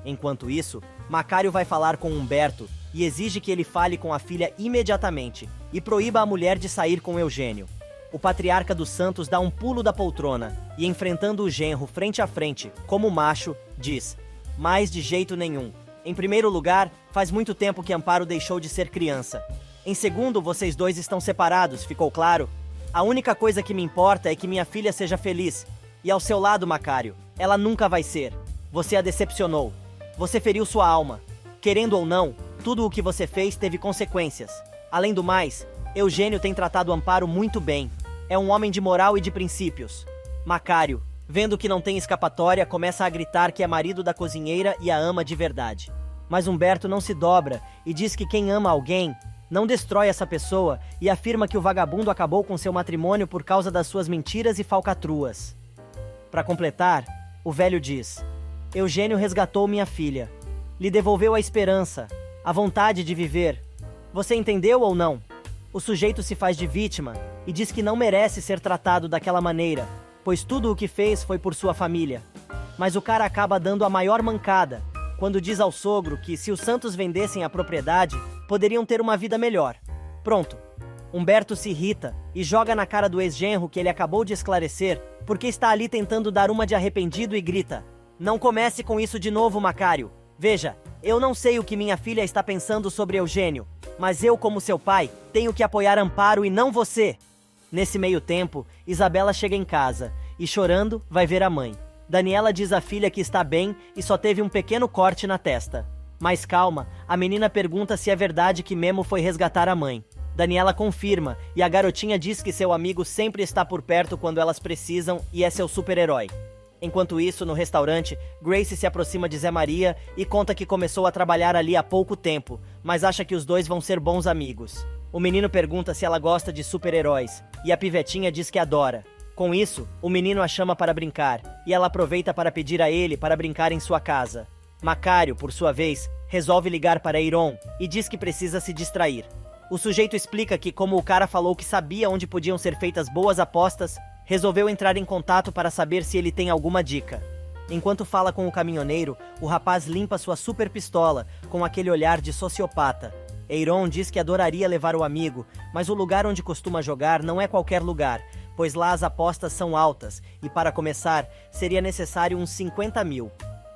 Enquanto isso, Macário vai falar com Humberto e exige que ele fale com a filha imediatamente e proíba a mulher de sair com Eugênio. O patriarca dos Santos dá um pulo da poltrona e, enfrentando o genro frente a frente, como macho, diz: "Mais de jeito nenhum. Em primeiro lugar, faz muito tempo que Amparo deixou de ser criança. Em segundo, vocês dois estão separados, ficou claro? A única coisa que me importa é que minha filha seja feliz. E ao seu lado, Macário, ela nunca vai ser. Você a decepcionou. Você feriu sua alma. Querendo ou não, tudo o que você fez teve consequências. Além do mais, Eugênio tem tratado Amparo muito bem. É um homem de moral e de princípios." Macário, vendo que não tem escapatória, começa a gritar que é marido da cozinheira e a ama de verdade. Mas Humberto não se dobra e diz que quem ama alguém não destrói essa pessoa e afirma que o vagabundo acabou com seu matrimônio por causa das suas mentiras e falcatruas. Para completar, o velho diz: "Eugênio resgatou minha filha. Lhe devolveu a esperança, a vontade de viver. Você entendeu ou não?" O sujeito se faz de vítima e diz que não merece ser tratado daquela maneira, pois tudo o que fez foi por sua família. Mas o cara acaba dando a maior mancada quando diz ao sogro que, se os Santos vendessem a propriedade, poderiam ter uma vida melhor. Pronto. Humberto se irrita e joga na cara do ex-genro que ele acabou de esclarecer, porque está ali tentando dar uma de arrependido, e grita: "Não comece com isso de novo, Macário. Veja, eu não sei o que minha filha está pensando sobre Eugênio, mas eu, como seu pai, tenho que apoiar Amparo e não você." Nesse meio tempo, Isabela chega em casa e, chorando, vai ver a mãe. Daniela diz à filha que está bem e só teve um pequeno corte na testa. Mais calma, a menina pergunta se é verdade que Memo foi resgatar a mãe. Daniela confirma e a garotinha diz que seu amigo sempre está por perto quando elas precisam e é seu super-herói. Enquanto isso, no restaurante, Grace se aproxima de Zé Maria e conta que começou a trabalhar ali há pouco tempo, mas acha que os dois vão ser bons amigos. O menino pergunta se ela gosta de super-heróis e a pivetinha diz que adora. Com isso, o menino a chama para brincar e ela aproveita para pedir a ele para brincar em sua casa. Macário, por sua vez, resolve ligar para Eiron e diz que precisa se distrair. O sujeito explica que, como o cara falou que sabia onde podiam ser feitas boas apostas, resolveu entrar em contato para saber se ele tem alguma dica. Enquanto fala com o caminhoneiro, o rapaz limpa sua super pistola com aquele olhar de sociopata. Eiron diz que adoraria levar o amigo, mas o lugar onde costuma jogar não é qualquer lugar, pois lá as apostas são altas e, para começar, seria necessário uns 50 mil.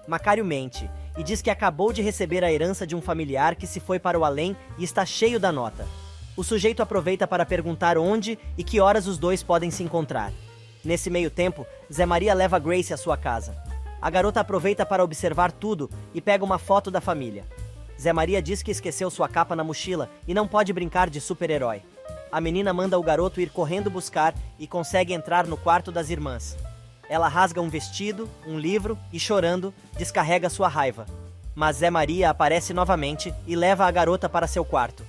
Macário mente e diz que acabou de receber a herança de um familiar que se foi para o além e está cheio da nota. O sujeito aproveita para perguntar onde e que horas os dois podem se encontrar. Nesse meio tempo, Zé Maria leva Grace à sua casa. A garota aproveita para observar tudo e pega uma foto da família. Zé Maria diz que esqueceu sua capa na mochila e não pode brincar de super-herói. A menina manda o garoto ir correndo buscar e consegue entrar no quarto das irmãs. Ela rasga um vestido, um livro e, chorando, descarrega sua raiva. Mas Zé Maria aparece novamente e leva a garota para seu quarto.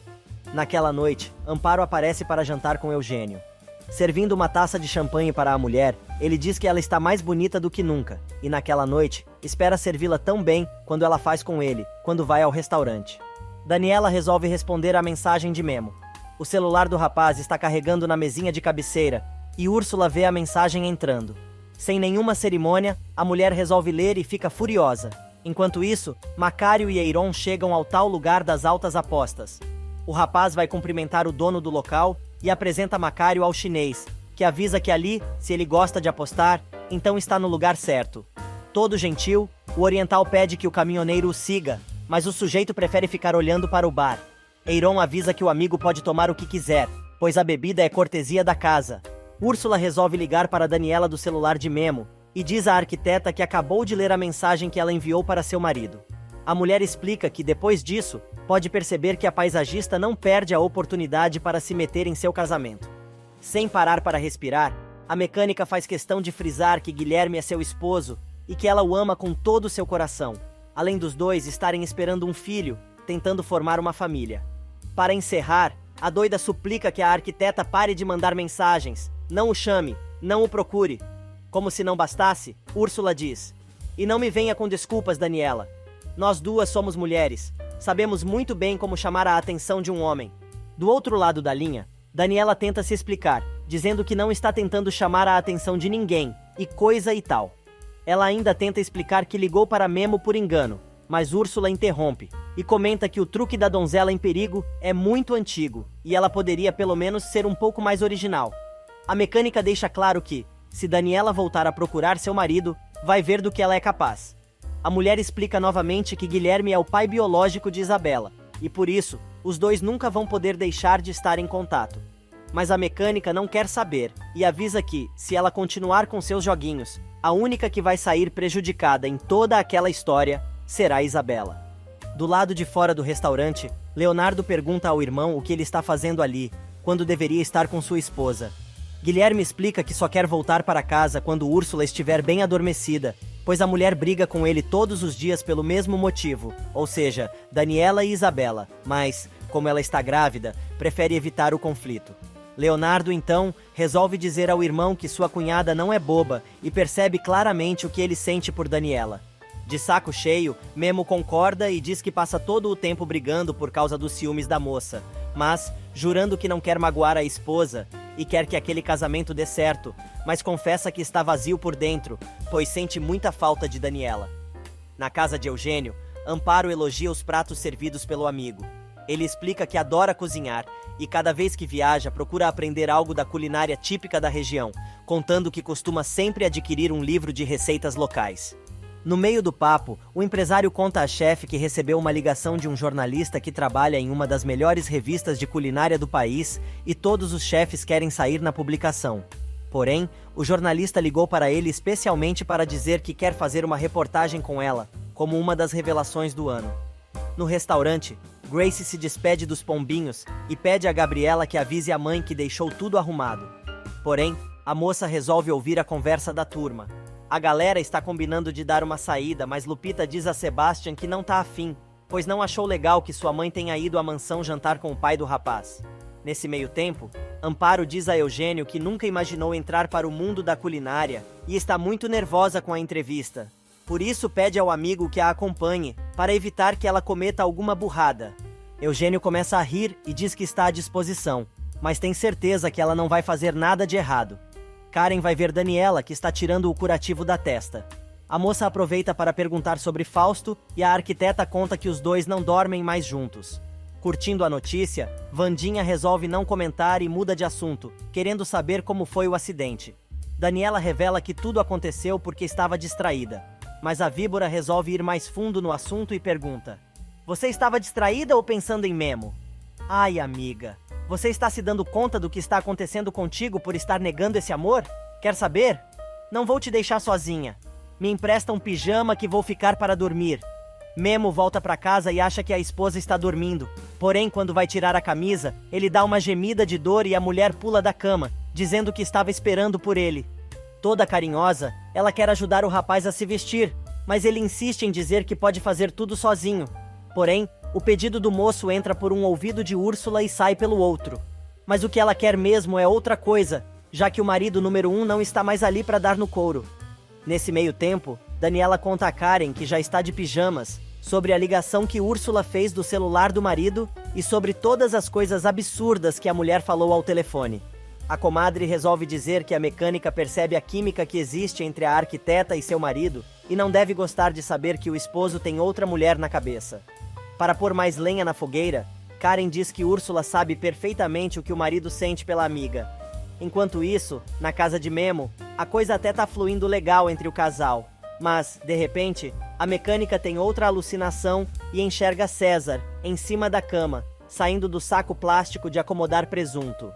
Naquela noite, Amparo aparece para jantar com Eugênio. Servindo uma taça de champanhe para a mulher, ele diz que ela está mais bonita do que nunca, e naquela noite, espera servi-la tão bem quando ela faz com ele, quando vai ao restaurante. Daniela resolve responder à mensagem de Memo. O celular do rapaz está carregando na mesinha de cabeceira, e Úrsula vê a mensagem entrando. Sem nenhuma cerimônia, a mulher resolve ler e fica furiosa. Enquanto isso, Macário e Eiron chegam ao tal lugar das altas apostas. O rapaz vai cumprimentar o dono do local e apresenta Macário ao chinês, que avisa que ali, se ele gosta de apostar, então está no lugar certo. Todo gentil, o oriental pede que o caminhoneiro o siga, mas o sujeito prefere ficar olhando para o bar. Eiron avisa que o amigo pode tomar o que quiser, pois a bebida é cortesia da casa. Úrsula resolve ligar para Daniela do celular de Memo e diz à arquiteta que acabou de ler a mensagem que ela enviou para seu marido. A mulher explica que, depois disso, pode perceber que a paisagista não perde a oportunidade para se meter em seu casamento. Sem parar para respirar, a mecânica faz questão de frisar que Guilherme é seu esposo e que ela o ama com todo o seu coração, além dos dois estarem esperando um filho, tentando formar uma família. Para encerrar, a doida suplica que a arquiteta pare de mandar mensagens, não o chame, não o procure. Como se não bastasse, Úrsula diz: "E não me venha com desculpas, Daniela. Nós duas somos mulheres, sabemos muito bem como chamar a atenção de um homem." Do outro lado da linha, Daniela tenta se explicar, dizendo que não está tentando chamar a atenção de ninguém, e coisa e tal. Ela ainda tenta explicar que ligou para Memo por engano, mas Úrsula interrompe, e comenta que o truque da donzela em perigo é muito antigo, e ela poderia pelo menos ser um pouco mais original. A mecânica deixa claro que, se Daniela voltar a procurar seu marido, vai ver do que ela é capaz. A mulher explica novamente que Guilherme é o pai biológico de Isabela, e por isso, os dois nunca vão poder deixar de estar em contato. Mas a mecânica não quer saber, e avisa que, se ela continuar com seus joguinhos, a única que vai sair prejudicada em toda aquela história será Isabela. Do lado de fora do restaurante, Leonardo pergunta ao irmão o que ele está fazendo ali, quando deveria estar com sua esposa. Guilherme explica que só quer voltar para casa quando Úrsula estiver bem adormecida, pois a mulher briga com ele todos os dias pelo mesmo motivo, ou seja, Daniela e Isabela, mas, como ela está grávida, prefere evitar o conflito. Leonardo, então, resolve dizer ao irmão que sua cunhada não é boba e percebe claramente o que ele sente por Daniela. De saco cheio, Memo concorda e diz que passa todo o tempo brigando por causa dos ciúmes da moça, mas, jurando que não quer magoar a esposa e quer que aquele casamento dê certo, mas confessa que está vazio por dentro, pois sente muita falta de Daniela. Na casa de Eugênio, Amparo elogia os pratos servidos pelo amigo. Ele explica que adora cozinhar e cada vez que viaja procura aprender algo da culinária típica da região, contando que costuma sempre adquirir um livro de receitas locais. No meio do papo, o empresário conta à chefe que recebeu uma ligação de um jornalista que trabalha em uma das melhores revistas de culinária do país e todos os chefes querem sair na publicação. Porém, o jornalista ligou para ele especialmente para dizer que quer fazer uma reportagem com ela, como uma das revelações do ano. No restaurante, Grace se despede dos pombinhos e pede a Gabriela que avise a mãe que deixou tudo arrumado. Porém, a moça resolve ouvir a conversa da turma. A galera está combinando de dar uma saída, mas Lupita diz a Sebastian que não tá afim, pois não achou legal que sua mãe tenha ido à mansão jantar com o pai do rapaz. Nesse meio tempo, Amparo diz a Eugênio que nunca imaginou entrar para o mundo da culinária e está muito nervosa com a entrevista. Por isso pede ao amigo que a acompanhe, para evitar que ela cometa alguma burrada. Eugênio começa a rir e diz que está à disposição, mas tem certeza que ela não vai fazer nada de errado. Karen vai ver Daniela, que está tirando o curativo da testa. A moça aproveita para perguntar sobre Fausto e a arquiteta conta que os dois não dormem mais juntos. Curtindo a notícia, Vandinha resolve não comentar e muda de assunto, querendo saber como foi o acidente. Daniela revela que tudo aconteceu porque estava distraída, mas a víbora resolve ir mais fundo no assunto e pergunta: "Você estava distraída ou pensando em Memo?" "Ai, amiga, você está se dando conta do que está acontecendo contigo por estar negando esse amor? Quer saber? Não vou te deixar sozinha. Me empresta um pijama que vou ficar para dormir." Memo volta para casa e acha que a esposa está dormindo. Porém, quando vai tirar a camisa, ele dá uma gemida de dor e a mulher pula da cama, dizendo que estava esperando por ele. Toda carinhosa, ela quer ajudar o rapaz a se vestir, mas ele insiste em dizer que pode fazer tudo sozinho. Porém, o pedido do moço entra por um ouvido de Úrsula e sai pelo outro. Mas o que ela quer mesmo é outra coisa, já que o marido número 1 não está mais ali para dar no couro. Nesse meio tempo, Daniela conta a Karen, que já está de pijamas, sobre a ligação que Úrsula fez do celular do marido e sobre todas as coisas absurdas que a mulher falou ao telefone. A comadre resolve dizer que a mecânica percebe a química que existe entre a arquiteta e seu marido e não deve gostar de saber que o esposo tem outra mulher na cabeça. Para pôr mais lenha na fogueira, Karen diz que Úrsula sabe perfeitamente o que o marido sente pela amiga. Enquanto isso, na casa de Memo, a coisa até tá fluindo legal entre o casal. Mas, de repente, a mecânica tem outra alucinação e enxerga César, em cima da cama, saindo do saco plástico de acomodar presunto.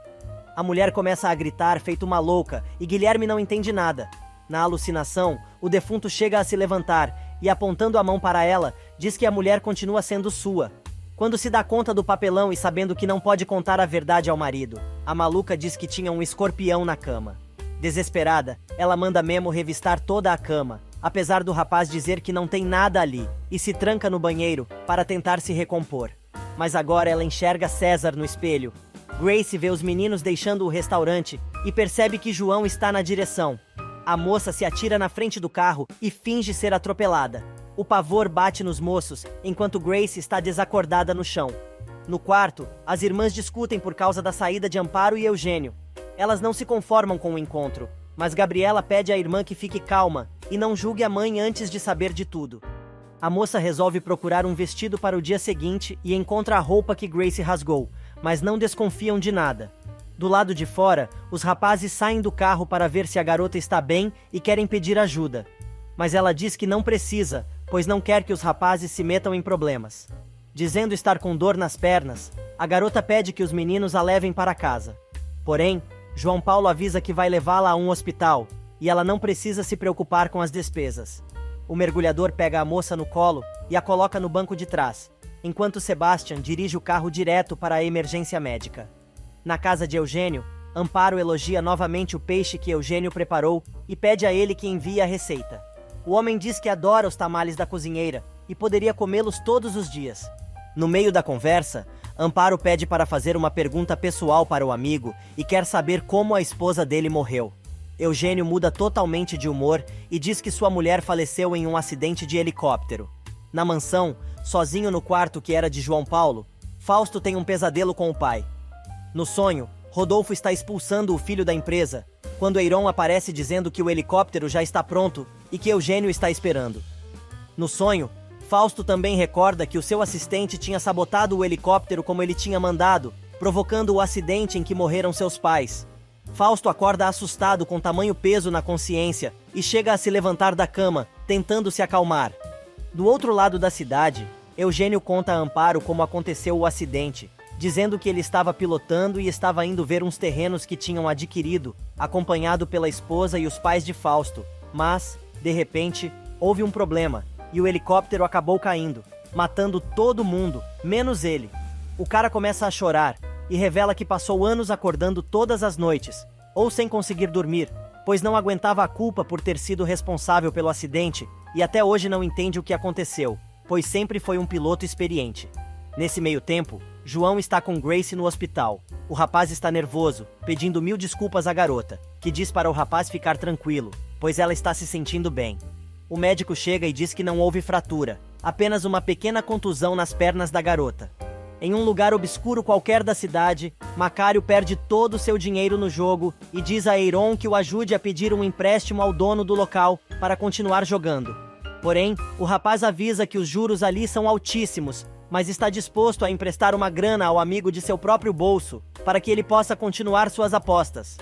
A mulher começa a gritar feito uma louca e Guilherme não entende nada. Na alucinação, o defunto chega a se levantar e, apontando a mão para ela, diz que a mulher continua sendo sua. Quando se dá conta do papelão e sabendo que não pode contar a verdade ao marido, a maluca diz que tinha um escorpião na cama. Desesperada, ela manda Memo revistar toda a cama, apesar do rapaz dizer que não tem nada ali, e se tranca no banheiro para tentar se recompor. Mas agora ela enxerga César no espelho. Grace vê os meninos deixando o restaurante e percebe que João está na direção. A moça se atira na frente do carro e finge ser atropelada. O pavor bate nos moços, enquanto Grace está desacordada no chão. No quarto, as irmãs discutem por causa da saída de Amparo e Eugênio. Elas não se conformam com o encontro, mas Gabriela pede à irmã que fique calma e não julgue a mãe antes de saber de tudo. A moça resolve procurar um vestido para o dia seguinte e encontra a roupa que Grace rasgou, mas não desconfiam de nada. Do lado de fora, os rapazes saem do carro para ver se a garota está bem e querem pedir ajuda. Mas ela diz que não precisa, pois não quer que os rapazes se metam em problemas. Dizendo estar com dor nas pernas, a garota pede que os meninos a levem para casa. Porém, João Paulo avisa que vai levá-la a um hospital, e ela não precisa se preocupar com as despesas. O mergulhador pega a moça no colo e a coloca no banco de trás, enquanto Sebastian dirige o carro direto para a emergência médica. Na casa de Eugênio, Amparo elogia novamente o peixe que Eugênio preparou e pede a ele que envie a receita. O homem diz que adora os tamales da cozinheira e poderia comê-los todos os dias. No meio da conversa, Amparo pede para fazer uma pergunta pessoal para o amigo e quer saber como a esposa dele morreu. Eugênio muda totalmente de humor e diz que sua mulher faleceu em um acidente de helicóptero. Na mansão, sozinho no quarto que era de João Paulo, Fausto tem um pesadelo com o pai. No sonho, Rodolfo está expulsando o filho da empresa, quando Eiron aparece dizendo que o helicóptero já está pronto e que Eugênio está esperando. No sonho, Fausto também recorda que o seu assistente tinha sabotado o helicóptero como ele tinha mandado, provocando o acidente em que morreram seus pais. Fausto acorda assustado com tamanho peso na consciência e chega a se levantar da cama, tentando se acalmar. Do outro lado da cidade, Eugênio conta a Amparo como aconteceu o acidente, dizendo que ele estava pilotando e estava indo ver uns terrenos que tinham adquirido, acompanhado pela esposa e os pais de Fausto, mas, de repente, houve um problema, e o helicóptero acabou caindo, matando todo mundo, menos ele. O cara começa a chorar, e revela que passou anos acordando todas as noites, ou sem conseguir dormir, pois não aguentava a culpa por ter sido responsável pelo acidente, e até hoje não entende o que aconteceu, pois sempre foi um piloto experiente. Nesse meio tempo, João está com Grace no hospital. O rapaz está nervoso, pedindo 1000 desculpas à garota, que diz para o rapaz ficar tranquilo, pois ela está se sentindo bem. O médico chega e diz que não houve fratura, apenas uma pequena contusão nas pernas da garota. Em um lugar obscuro qualquer da cidade, Macário perde todo o seu dinheiro no jogo e diz a Eiron que o ajude a pedir um empréstimo ao dono do local para continuar jogando. Porém, o rapaz avisa que os juros ali são altíssimos, mas está disposto a emprestar uma grana ao amigo de seu próprio bolso para que ele possa continuar suas apostas.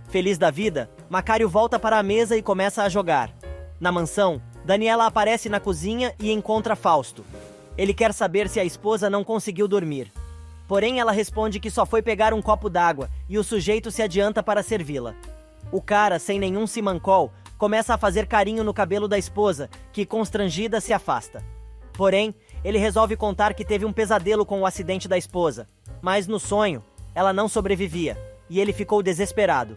Feliz da vida, Macário volta para a mesa e começa a jogar. Na mansão, Daniela aparece na cozinha e encontra Fausto. Ele quer saber se a esposa não conseguiu dormir. Porém, ela responde que só foi pegar um copo d'água e o sujeito se adianta para servi-la. O cara, sem nenhum simancol, começa a fazer carinho no cabelo da esposa, que, constrangida, se afasta. Porém, ele resolve contar que teve um pesadelo com o acidente da esposa, mas no sonho, ela não sobrevivia, e ele ficou desesperado.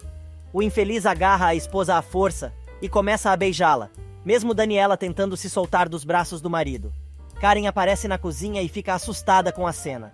O infeliz agarra a esposa à força e começa a beijá-la, mesmo Daniela tentando se soltar dos braços do marido. Karen aparece na cozinha e fica assustada com a cena.